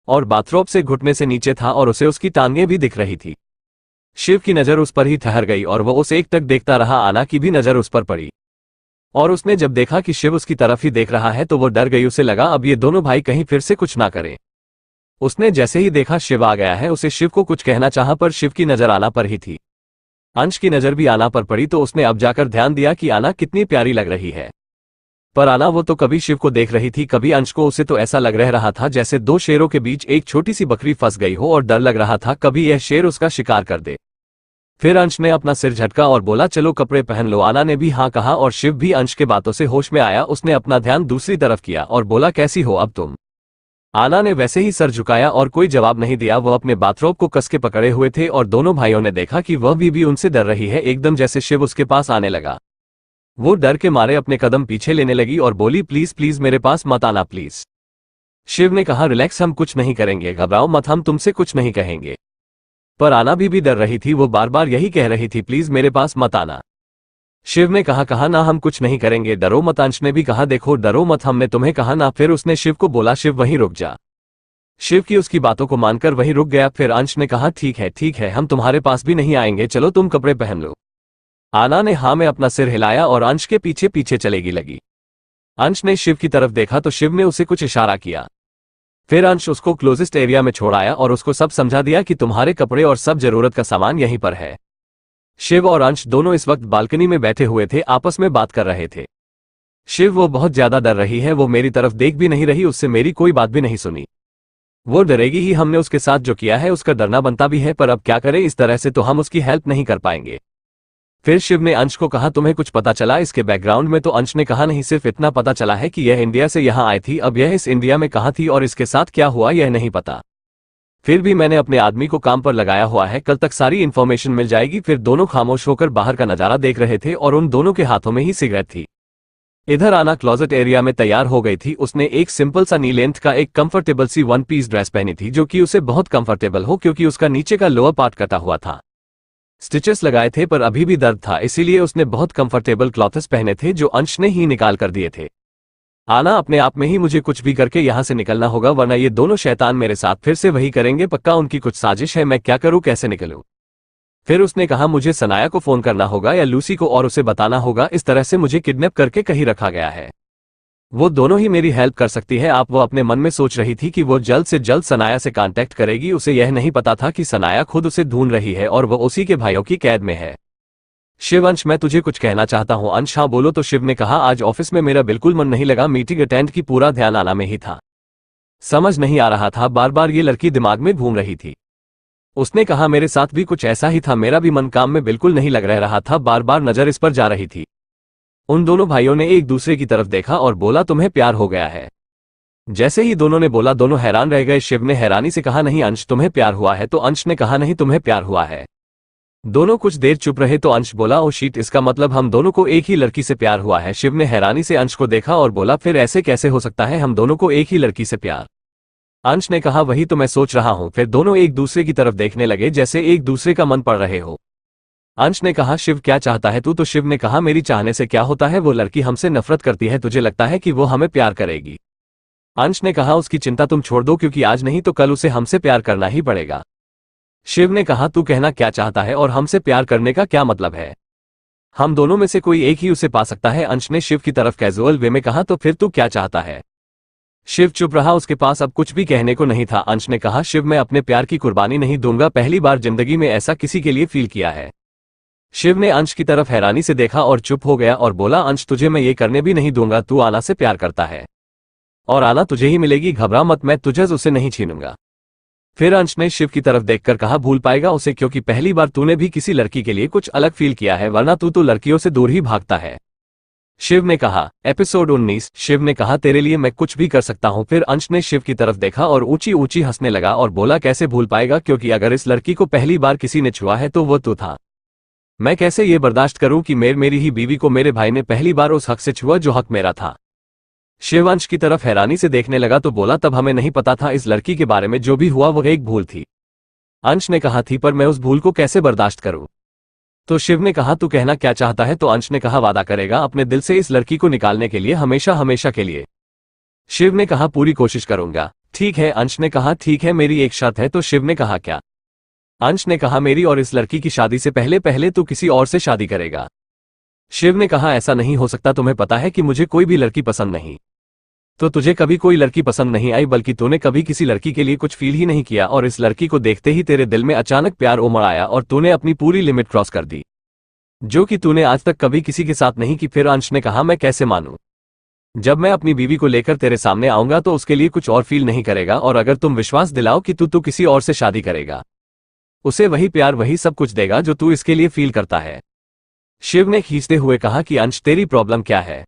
और बाथरोब से घुटने से नीचे था और उसे उसकी टांगें भी दिख रही थी। शिव की नजर उस पर ही ठहर गई और वह उसे एक टक देखता रहा। आना की भी नजर उस पर पड़ी और उसने जब देखा कि शिव उसकी तरफ ही देख रहा है तो वो डर गई। उसे लगा अब ये दोनों भाई कहीं फिर से कुछ ना करें। उसने जैसे ही देखा शिव आ गया है उसे शिव को कुछ कहना चाहा पर शिव की नजर आना पर ही थी। अंश की नजर भी आना पर पड़ी तो उसने अब जाकर ध्यान दिया कि आना कितनी प्यारी लग रही है। पर आना वो तो कभी शिव को देख रही थी कभी अंश को। उसे तो ऐसा लग रहा था जैसे 2 शेरों के बीच एक छोटी सी बकरी फंस गई हो और डर लग रहा था कभी यह शेर उसका शिकार कर दे। फिर अंश ने अपना सिर झटका और बोला, चलो कपड़े पहन लो। आना ने भी हाँ कहा और शिव भी अंश के बातों से होश में आया। उसने अपना ध्यान दूसरी तरफ किया और बोला, कैसी हो अब तुम? आना ने वैसे ही सर झुकाया और कोई जवाब नहीं दिया। वह अपने बाथरोब को कस के पकड़े हुए थे और दोनों भाइयों ने देखा कि वह भी उनसे डर रही है। एकदम जैसे शिव उसके पास आने लगा वो डर के मारे अपने कदम पीछे लेने लगी और बोली, प्लीज प्लीज मेरे पास मत आना प्लीज। शिव ने कहा, रिलैक्स, हम कुछ नहीं करेंगे, घबराओ मत, हम तुमसे कुछ नहीं कहेंगे। पर आना भी डर रही थी। वो बार बार यही कह रही थी, प्लीज मेरे पास मत आना। शिव ने कहा ना हम कुछ नहीं करेंगे, डरो मत। अंश ने भी कहा, देखो डरो मत, हमने तुम्हें कहा ना। फिर उसने शिव को बोला, शिव वहीं रुक जा। शिव की उसकी बातों को मानकर वहीं रुक गया। फिर अंश ने कहा, ठीक है हम तुम्हारे पास भी नहीं आएंगे, चलो तुम कपड़े पहन लो। आना ने हाँ में अपना सिर हिलाया और अंश के पीछे पीछे चलेगी लगी। अंश ने शिव की तरफ देखा तो शिव ने उसे कुछ इशारा किया। फिर अंश उसको क्लोजेस्ट एरिया में छोड़ आया और उसको सब समझा दिया कि तुम्हारे कपड़े और सब जरूरत का सामान यहीं पर है। शिव और अंश दोनों इस वक्त बालकनी में बैठे हुए थे, आपस में बात कर रहे थे। शिव, वो बहुत ज्यादा डर रही है, वो मेरी तरफ देख भी नहीं रही, उससे मेरी कोई बात भी नहीं सुनी। वो डरेगी ही, हमने उसके साथ जो किया है उसका डरना बनता भी है, पर अब क्या करें, इस तरह से तो हम उसकी हेल्प नहीं कर पाएंगे। फिर शिव ने अंश को कहा, तुम्हें कुछ पता चला इसके बैकग्राउंड में? तो अंश ने कहा, नहीं, सिर्फ इतना पता चला है कि यह इंडिया से यहाँ आई थी, अब यह इस इंडिया में कहाँ थी और इसके साथ क्या हुआ यह नहीं पता। फिर भी मैंने अपने आदमी को काम पर लगाया हुआ है, कल तक सारी इन्फॉर्मेशन मिल जाएगी। फिर दोनों खामोश होकर बाहर का नजारा देख रहे थे और उन दोनों के हाथों में ही सिगरेट थी। इधर आना क्लोजेट एरिया में तैयार हो गई थी। उसने एक सिंपल सा नी लेंथ का एक कंफर्टेबल सी 1 पीस ड्रेस पहनी थी जो कि उसे बहुत कंफर्टेबल हो क्योंकि उसका नीचे का लोअर पार्ट कटा हुआ था। स्टिचेस लगाए थे पर अभी भी दर्द था, इसीलिए उसने बहुत कंफर्टेबल क्लॉथ्स पहने थे जो अंश ने ही निकाल कर दिए थे। आना अपने आप में ही, मुझे कुछ भी करके यहां से निकलना होगा वरना ये दोनों शैतान मेरे साथ फिर से वही करेंगे, पक्का उनकी कुछ साजिश है, मैं क्या करूं, कैसे निकलूं? फिर उसने कहा, मुझे सनाया को फोन करना होगा या लूसी को और उसे बताना होगा इस तरह से मुझे किडनैप करके कहीं रखा गया है। वो दोनों ही मेरी हेल्प कर सकती है। आप वो अपने मन में सोच रही थी कि वो जल्द से जल्द सनाया से कांटेक्ट करेगी। उसे यह नहीं पता था कि सनाया खुद उसे ढूंढ रही है और वो उसी के भाइयों की कैद में है। शिव, अंश मैं तुझे कुछ कहना चाहता हूँ। अंश, हाँ बोलो। तो शिव ने कहा, आज ऑफिस में मेरा बिल्कुल मन नहीं लगा। मीटिंग अटेंड की, पूरा ध्यान आना में ही था। समझ नहीं आ रहा था, बार बार ये लड़की दिमाग में घूम रही थी। उसने कहा, मेरे साथ भी कुछ ऐसा ही था। मेरा भी मन काम में बिल्कुल नहीं लग रहा था, बार बार नजर इस पर जा रही थी। उन दोनों भाइयों ने एक दूसरे की तरफ देखा और बोला, तुम्हें प्यार हो गया है। जैसे ही दोनों ने बोला, दोनों हैरान रह गए। शिव ने हैरानी से कहा, नहीं अंश, तुम्हें प्यार हुआ है? तो अंश ने कहा, नहीं, तुम्हें प्यार हुआ है। दोनों कुछ देर चुप रहे तो अंश बोला, ओ शीट, इसका मतलब हम दोनों को एक ही लड़की से प्यार हुआ है। शिव ने हैरानी से अंश को देखा और बोला, फिर ऐसे कैसे हो सकता है, हम दोनों को एक ही लड़की से प्यार? अंश ने कहा, वही तो मैं सोच रहा हूं। फिर दोनों एक दूसरे की तरफ देखने लगे जैसे एक दूसरे का मन पड़ रहे हो। अंश ने कहा, शिव क्या चाहता है तू? तो शिव ने कहा, मेरी चाहने से क्या होता है, वो लड़की हमसे नफरत करती है, तुझे लगता है कि वो हमें प्यार करेगी? अंश ने कहा, उसकी चिंता तुम छोड़ दो, क्योंकि आज नहीं तो कल उसे हमसे प्यार करना ही पड़ेगा। शिव ने कहा, तू कहना क्या चाहता है और हमसे प्यार करने का क्या मतलब है? हम दोनों में से कोई एक ही उसे पा सकता है। अंश ने शिव की तरफ कैजुअल वे में कहा, तो फिर तू क्या चाहता है? शिव चुप रहा, उसके पास अब कुछ भी कहने को नहीं था। अंश ने कहा, शिव मैं अपने प्यार की कुर्बानी नहीं दूंगा, पहली बार जिंदगी में ऐसा किसी के लिए फील किया है। शिव ने अंश की तरफ हैरानी से देखा और चुप हो गया और बोला, अंश तुझे मैं ये करने भी नहीं दूंगा। तू आना से प्यार करता है और आना तुझे ही मिलेगी, घबरा मत, मैं तुझे उसे नहीं छीनूंगा। फिर अंश ने शिव की तरफ देखकर कहा, भूल पाएगा उसे, क्योंकि पहली बार तूने भी किसी लड़की के लिए कुछ अलग फील किया है, वरना तू तो लड़कियों से दूर ही भागता है। शिव ने कहा। एपिसोड 19। शिव ने कहा, तेरे लिए मैं कुछ भी कर सकता हूं। फिर अंश ने शिव की तरफ देखा और ऊंची ऊंची हंसने लगा और बोला, कैसे भूल पाएगा, क्योंकि अगर इस लड़की को पहली बार किसी ने छुआ है तो वो तू था। मैं कैसे ये बर्दाश्त करूं कि मेरी ही बीवी को मेरे भाई ने पहली बार उस हक से छुआ जो हक मेरा था। शिव अंश की तरफ हैरानी से देखने लगा तो बोला, तब हमें नहीं पता था इस लड़की के बारे में, जो भी हुआ वो एक भूल थी। अंश ने कहा, थी, पर मैं उस भूल को कैसे बर्दाश्त करूं? तो शिव ने कहा, तू कहना क्या चाहता है? तो अंश ने कहा, वादा करेगा अपने दिल से इस लड़की को निकालने के लिए, हमेशा हमेशा के लिए? शिव ने कहा, पूरी कोशिश करूंगा। ठीक है। अंश ने कहा, ठीक है, मेरी एक शर्त है। तो शिव ने कहा, क्या? अंश ने कहा, मेरी और इस लड़की की शादी से पहले पहले तू किसी और से शादी करेगा। शिव ने कहा, ऐसा नहीं हो सकता, तुम्हें पता है कि मुझे कोई भी लड़की पसंद नहीं। तो तुझे कभी कोई लड़की पसंद नहीं आई, बल्कि तूने कभी किसी लड़की के लिए कुछ फील ही नहीं किया, और इस लड़की को देखते ही तेरे दिल में अचानक प्यार उमड़ आया और तूने अपनी पूरी लिमिट क्रॉस कर दी, जो कि तूने आज तक कभी किसी के साथ नहीं की। फिर अंश ने कहा, मैं कैसे मानूं? जब मैं अपनी बीवी को लेकर तेरे सामने आऊंगा तो उसके लिए कुछ और फील नहीं करेगा, और अगर तुम विश्वास दिलाओ कि तू किसी और से शादी करेगा, उसे वही प्यार, वही सब कुछ देगा जो तू इसके लिए फील करता है। शिव ने खींचते हुए कहा कि अंश, तेरी प्रॉब्लम क्या है?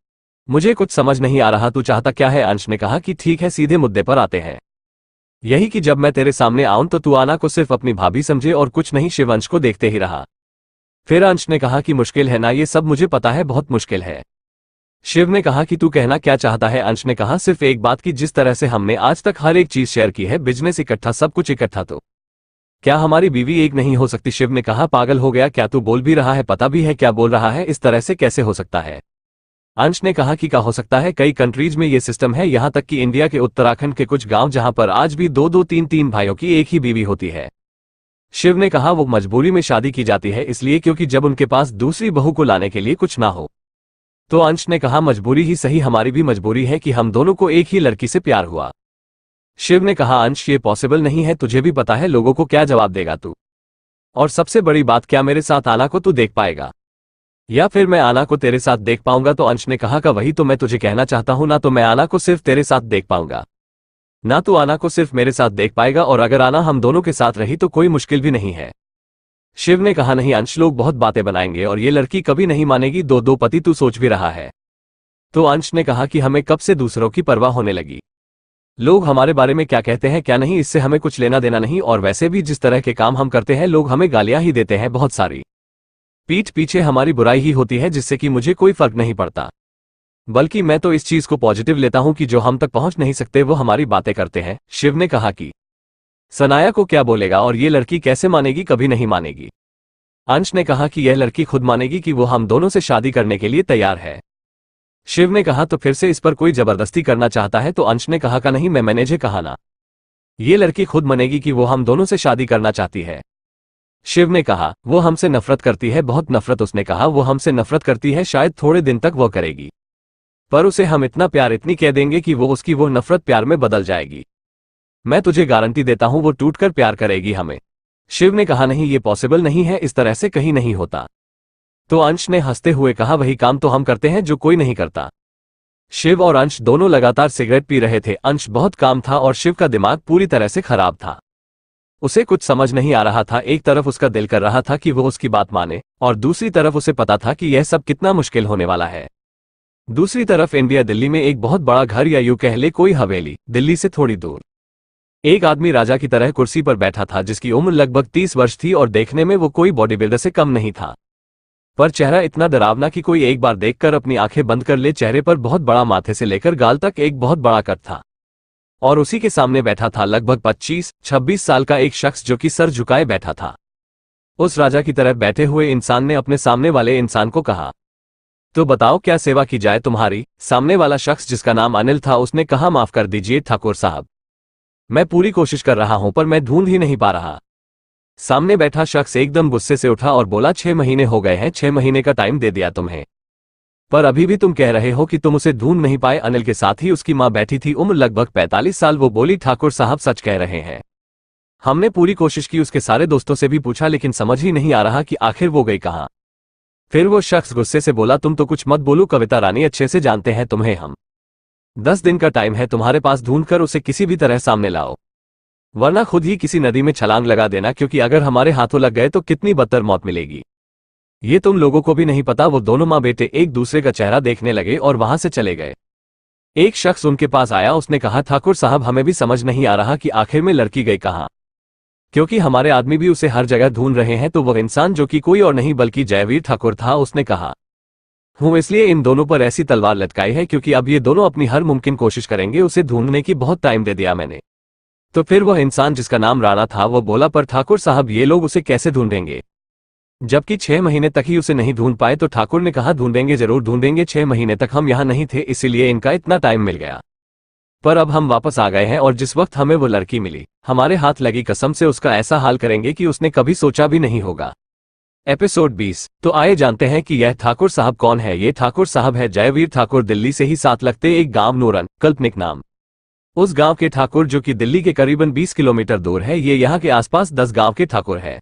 मुझे कुछ समझ नहीं आ रहा, तू चाहता क्या है? अंश ने कहा कि ठीक है, सीधे मुद्दे पर आते हैं। यही कि जब मैं तेरे सामने आऊं तो तू आना को सिर्फ अपनी भाभी समझे और कुछ नहीं। शिव अंश को देखते ही रहा। फिर अंश ने कहा कि मुश्किल है ना ये सब, मुझे पता है बहुत मुश्किल है। शिव ने कहा कि तू कहना क्या चाहता है? अंश ने कहा, सिर्फ एक बात की, जिस तरह से हमने आज तक हर एक चीज शेयर की है, बिजनेस इकट्ठा, सब कुछ इकट्ठा, तो क्या हमारी बीवी एक नहीं हो सकती? शिव ने कहा, पागल हो गया क्या? तू बोल भी रहा है, पता भी है क्या बोल रहा है? इस तरह से कैसे हो सकता है? अंश ने कहा कि क्या हो सकता है, कई कंट्रीज में ये सिस्टम है, यहां तक कि इंडिया के उत्तराखंड के कुछ गांव जहां पर आज भी दो दो तीन तीन भाइयों की एक ही बीवी होती है। शिव ने कहा, वो मजबूरी में शादी की जाती है, इसलिए क्योंकि जब उनके पास दूसरी बहू को लाने के लिए कुछ ना हो। तो अंश ने कहा, मजबूरी ही सही, हमारी भी मजबूरी है कि हम दोनों को एक ही लड़की से प्यार हुआ। शिव ने कहा, अंश ये पॉसिबल नहीं है, तुझे भी पता है लोगों को क्या जवाब देगा तू, और सबसे बड़ी बात, क्या मेरे साथ आना को तू देख पाएगा, या फिर मैं आना को तेरे साथ देख पाऊंगा? तो अंश ने कहा, वही तो मैं तुझे कहना चाहता हूं, ना तो मैं आना को सिर्फ तेरे साथ देख पाऊंगा, ना तू आना को सिर्फ मेरे साथ देख पाएगा, और अगर आना हम दोनों के साथ रही तो कोई मुश्किल भी नहीं है। शिव ने कहा, नहीं अंश, लोग बहुत बातें बनाएंगे और ये लड़की कभी नहीं मानेगी, दो दो पति तू सोच भी रहा है? तो अंश ने कहा कि हमें कब से दूसरों की परवाह होने लगी, लोग हमारे बारे में क्या कहते हैं क्या नहीं, इससे हमें कुछ लेना देना नहीं, और वैसे भी जिस तरह के काम हम करते हैं लोग हमें गालियां ही देते हैं, बहुत सारी पीठ पीछे हमारी बुराई ही होती है, जिससे कि मुझे कोई फर्क नहीं पड़ता, बल्कि मैं तो इस चीज को पॉजिटिव लेता हूं कि जो हम तक पहुंच नहीं सकते वो हमारी बातें करते हैं। शिव ने कहा कि सनाया को क्या बोलेगा और ये लड़की कैसे मानेगी, कभी नहीं मानेगी। अंश ने कहा कि यह लड़की खुद मानेगी कि वो हम दोनों से शादी करने के लिए तैयार है। शिव ने कहा, तो फिर से इस पर कोई जबरदस्ती करना चाहता है? तो अंश ने कहा, नहीं, मैंने जे कहा ना, ये लड़की खुद मानेगी कि वो हम दोनों से शादी करना चाहती है। शिव ने कहा, वो हमसे नफरत करती है, बहुत नफरत। उसने कहा, वो हमसे नफरत करती है, शायद थोड़े दिन तक वो करेगी। पर उसे हम इतना प्यार इतनी कह देंगे कि वो उसकी वो नफरत प्यार में बदल जाएगी। मैं तुझे गारंटी देता हूं वो टूटकर प्यार करेगी हमें। शिव ने कहा नहीं, ये पॉसिबल नहीं है, इस तरह से कहीं नहीं होता। तो अंश ने हंसते हुए कहा वही काम तो हम करते हैं जो कोई नहीं करता। शिव और अंश दोनों लगातार सिगरेट पी रहे थे। अंश बहुत काम था और शिव का दिमाग पूरी तरह से खराब था। उसे कुछ समझ नहीं आ रहा था। एक तरफ उसका दिल कर रहा था कि वो उसकी बात माने और दूसरी तरफ उसे पता था कि यह सब कितना मुश्किल होने वाला है। दूसरी तरफ इंडिया दिल्ली में एक बहुत बड़ा घर या यूं कह ले कोई हवेली, दिल्ली से थोड़ी दूर एक आदमी राजा की तरह कुर्सी पर बैठा था जिसकी उम्र लगभग 30 वर्ष थी और देखने में वो कोई बॉडी बिल्डर से कम नहीं था। पर चेहरा इतना डरावना कि कोई एक बार देखकर अपनी आंखें बंद कर ले। चेहरे पर बहुत बड़ा, माथे से लेकर गाल तक एक बहुत बड़ा कट था और उसी के सामने बैठा था लगभग 25-26 साल का एक शख्स जो कि सर झुकाए बैठा था। उस राजा की तरह बैठे हुए इंसान ने अपने सामने वाले इंसान को कहा, तो बताओ क्या सेवा की जाए तुम्हारी। सामने वाला शख्स जिसका नाम अनिल था उसने कहा, माफ कर दीजिए ठाकुर साहब, मैं पूरी कोशिश कर रहा हूं पर मैं ढूंढ ही नहीं पा रहा। सामने बैठा शख्स एकदम गुस्से से उठा और बोला, 6 महीने हो गए हैं, 6 महीने का टाइम दे दिया तुम्हें, पर अभी भी तुम कह रहे हो कि तुम उसे ढूंढ नहीं पाए। अनिल के साथ ही उसकी मां बैठी थी, उम्र लगभग 45 साल। वो बोली, ठाकुर साहब सच कह रहे हैं, हमने पूरी कोशिश की, उसके सारे दोस्तों से भी पूछा, लेकिन समझ ही नहीं आ रहा कि आखिर वो गई कहां। फिर वो शख्स गुस्से से बोला, तुम तो कुछ मत बोलो कविता रानी, अच्छे से जानते हैं तुम्हें हम। 10 दिन का टाइम है तुम्हारे पास, ढूंढकर उसे किसी भी तरह सामने लाओ, वरना खुद ही किसी नदी में छलांग लगा देना, क्योंकि अगर हमारे हाथों लग गए तो कितनी बदतर मौत मिलेगी। ये तुम लोगों को भी नहीं पता। वो दोनों माँ बेटे एक दूसरे का चेहरा देखने लगे और वहां से चले गए। एक शख्स उनके पास आया, उसने कहा, ठाकुर साहब हमें भी समझ नहीं आ रहा कि आखिर में लड़की गई कहां, क्योंकि हमारे आदमी भी उसे हर जगह ढूंढ रहे हैं। तो वह इंसान जो कि कोई और नहीं बल्कि जयवीर ठाकुर था, उसने कहा, हूं इसलिए इन दोनों पर ऐसी तलवार लटकाई है क्योंकि अब ये दोनों अपनी हर मुमकिन कोशिश करेंगे उसे ढूंढने की। बहुत टाइम दे दिया मैंने। तो फिर वह इंसान जिसका नाम राणा था वो बोला, पर ठाकुर साहब ये लोग उसे कैसे ढूंढेंगे, जबकि 6 महीने तक ही उसे नहीं ढूंढ पाए। तो ठाकुर ने कहा, ढूंढेंगे, जरूर ढूंढेंगे, 6 महीने तक हम यहाँ नहीं थे इसीलिए इनका इतना टाइम मिल गया, पर अब हम वापस आ गए हैं और जिस वक्त हमें वो लड़की मिली, हमारे हाथ लगी कसम से उसका ऐसा हाल करेंगे कि उसने कभी सोचा भी नहीं होगा। एपिसोड 20। तो आइए जानते हैं कि यह ठाकुर साहब कौन है। ये ठाकुर साहब है जयवीर ठाकुर, दिल्ली से ही साथ लगते एक गांव नूरन, कल्पनिक नाम उस गांव के ठाकुर जो कि दिल्ली के करीबन 20 किलोमीटर दूर है। ये यहाँ के आसपास 10 गांव के ठाकुर है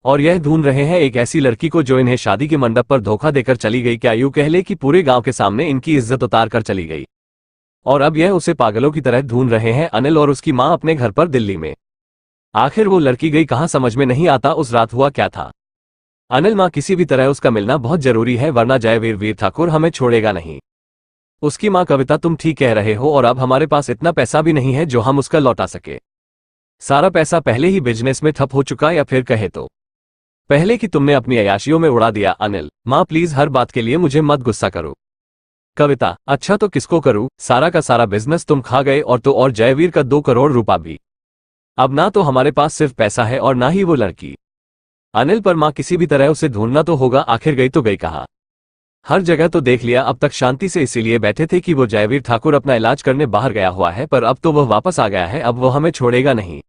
और यह ढूंढ रहे हैं एक ऐसी लड़की को जो इन्हें शादी के मंडप पर धोखा देकर चली गई। क्या यूं कह ले कि पूरे गांव के सामने इनकी इज्जत उतार कर चली गई और अब यह उसे पागलों की तरह ढूंढ रहे हैं। अनिल और उसकी मां अपने घर पर दिल्ली में। आखिर वो लड़की गई कहां, समझ में नहीं आता। उस रात हुआ क्या था। अनिल मां, किसी भी तरह उसका मिलना बहुत जरूरी है वरना जयवीर ठाकुर हमें छोड़ेगा नहीं। उसकी मां, कविता तुम ठीक कह रहे हो और अब हमारे पास इतना पैसा भी नहीं है जो हम उसका लौटा सके। सारा पैसा पहले ही बिजनेस में ठप हो चुका, या फिर कहे तो पहले कि तुमने अपनी अयाशियों में उड़ा दिया। अनिल, मां प्लीज हर बात के लिए मुझे मत गुस्सा करो। कविता, अच्छा तो किसको करूं, सारा का सारा बिजनेस तुम खा गए और तो और जयवीर का 2 करोड़ रुपया भी। अब ना तो हमारे पास सिर्फ पैसा है और ना ही वो लड़की। अनिल, पर मां किसी भी तरह उसे ढूंढना तो होगा, आखिर गई तो गई कहां। हर जगह तो देख लिया अब तक शांति से, इसीलिए बैठे थे कि वो जयवीर ठाकुर अपना इलाज करने बाहर गया हुआ है, पर अब तो वह वापस आ गया है, अब वो हमें छोड़ेगा नहीं।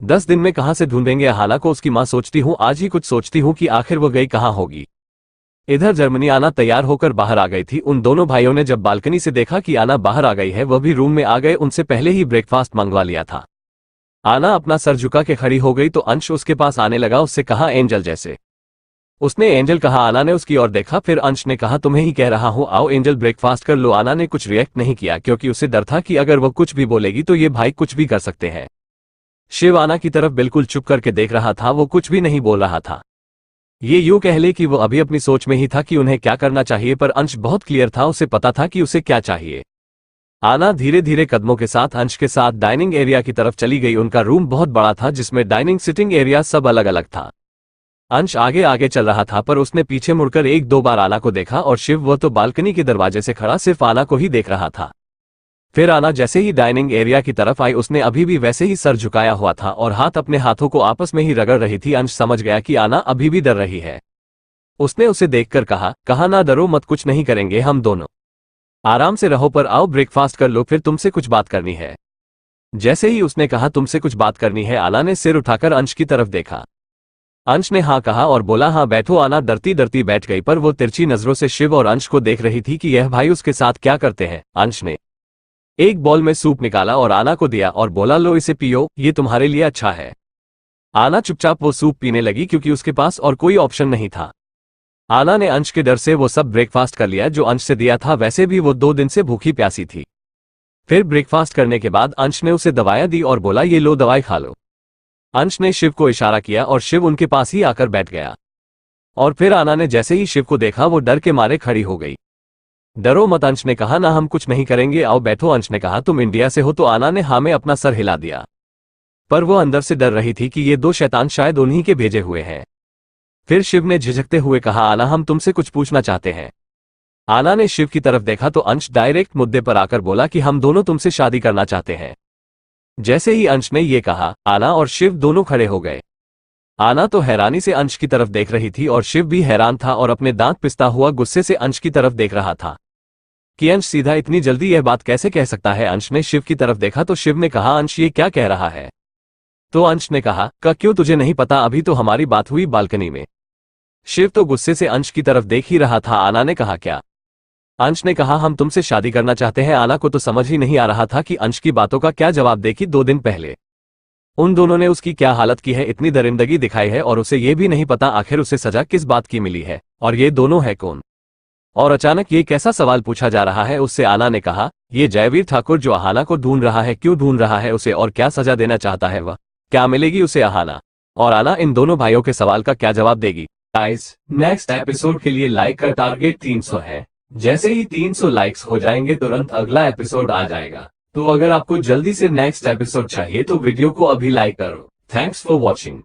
10 दिन में कहां से ढूंढेंगे। हालांकि उसकी मां, सोचती हूं आज ही कुछ सोचती हूं कि आखिर वो गई कहां होगी। इधर जर्मनी आना तैयार होकर बाहर आ गई थी। उन दोनों भाइयों ने जब बालकनी से देखा कि आना बाहर आ गई है, वह भी रूम में आ गए। उनसे पहले ही ब्रेकफास्ट मंगवा लिया था। आना अपना सर झुका के खड़ी हो गई तो अंश उसके पास आने लगा। उससे कहा, एंजल जैसे। उसने एंजल कहा। आना ने उसकी ओर देखा, फिर अंश ने कहा, तुम्हें ही कह रहा हूं, आओ एंजल ब्रेकफास्ट कर लो। आना ने कुछ रिएक्ट नहीं किया क्योंकि उसे डर था कि अगर वह कुछ भी बोलेगी तो ये भाई कुछ भी कर सकते हैं। शिव आना की तरफ बिल्कुल चुप करके देख रहा था, वो कुछ भी नहीं बोल रहा था। ये यूं कह ले कि वो अभी अपनी सोच में ही था कि उन्हें क्या करना चाहिए, पर अंश बहुत क्लियर था, उसे पता था कि उसे क्या चाहिए। आना धीरे धीरे कदमों के साथ अंश के साथ डाइनिंग एरिया की तरफ चली गई। उनका रूम बहुत बड़ा था जिसमें डाइनिंग सिटिंग एरिया सब अलग अलग था। अंश आगे आगे चल रहा था पर उसने पीछे मुड़कर 1-2 बार आना को देखा और शिव वह तो बालकनी के दरवाजे से खड़ा सिर्फ आना को ही देख रहा था। फिर आना जैसे ही डाइनिंग एरिया की तरफ आई, उसने अभी भी वैसे ही सर झुकाया हुआ था और हाथ अपने हाथों को आपस में ही रगड़ रही थी। अंश समझ गया कि आना अभी भी डर रही है। उसने उसे देखकर कहा ना डरो मत, कुछ नहीं करेंगे हम दोनों, आराम से रहो, पर आओ ब्रेकफास्ट कर लो, फिर तुमसे कुछ बात करनी है। जैसे ही उसने कहा तुमसे कुछ बात करनी है, आना ने सिर उठाकर अंश की तरफ देखा। अंश ने हाँ कहा और बोला हाँ बैठो। आना डरती डरती बैठ गई, पर वो तिरछी नजरों से शिव और अंश को देख रही थी कि यह भाई उसके साथ क्या करते हैं। अंश ने एक बॉल में सूप निकाला और आना को दिया और बोला लो इसे पियो, ये तुम्हारे लिए अच्छा है। आना चुपचाप वो सूप पीने लगी क्योंकि उसके पास और कोई ऑप्शन नहीं था। आना ने अंश के डर से वो सब ब्रेकफास्ट कर लिया जो अंश से दिया था, वैसे भी वो 2 दिन से भूखी प्यासी थी। फिर ब्रेकफास्ट करने के बाद अंश ने उसे दवाइयां दी और बोला ये लो दवाई खा लो। अंश ने शिव को इशारा किया और शिव उनके पास ही आकर बैठ गया। और फिर आना ने जैसे ही शिव को देखा वो डर के मारे खड़ी हो गई। डरो मत, अंश ने कहा, ना हम कुछ नहीं करेंगे, आओ बैठो। अंश ने कहा तुम इंडिया से हो? तो आना ने हाँ में अपना सर हिला दिया, पर वो अंदर से डर रही थी कि ये 2 शैतान शायद उन्हीं के भेजे हुए हैं। फिर शिव ने झिझकते हुए कहा आना हम तुमसे कुछ पूछना चाहते हैं। आना ने शिव की तरफ देखा तो अंश डायरेक्ट मुद्दे पर आकर बोला कि हम दोनों तुमसे शादी करना चाहते हैं। जैसे ही अंश ने ये कहा आना और शिव दोनों खड़े हो गए। आना तो हैरानी से अंश की तरफ देख रही थी और शिव भी हैरान था और अपने दांत पिसता हुआ गुस्से से अंश की तरफ देख रहा था कि अंश सीधा इतनी जल्दी यह बात कैसे कह सकता है। अंश ने शिव की तरफ देखा तो शिव ने कहा अंश ये क्या कह रहा है? तो अंश ने कहा क्यों तुझे नहीं पता, अभी तो हमारी बात हुई बालकनी में। शिव तो गुस्से से अंश की तरफ देख ही रहा था। आना ने कहा क्या? अंश ने कहा हम तुमसे शादी करना चाहते हैं। आना को तो समझ ही नहीं आ रहा था कि अंश की बातों का क्या जवाब दे कि 2 दिन पहले उन दोनों ने उसकी क्या हालत की है, इतनी दरिंदगी दिखाई है और उसे ये भी नहीं पता आखिर उसे सजा किस बात की मिली है और ये दोनों है कौन। और अचानक ये कैसा सवाल पूछा जा रहा है उससे। आना ने कहा ये जयवीर ठाकुर जो अहाना को ढूंढ रहा है, क्यों ढूंढ रहा है उसे और क्या सजा देना चाहता है वह, क्या मिलेगी उसे अहाना और आना, इन दोनों भाइयों के सवाल का क्या जवाब देगी। गाइस नेक्स्ट एपिसोड के लिए लाइक का टारगेट 300 है। जैसे ही 300 लाइक्स हो जाएंगे तुरंत अगला एपिसोड आ जाएगा। तो अगर आपको जल्दी से नेक्स्ट एपिसोड चाहिए तो वीडियो को अभी लाइक करो। Thanks for watching.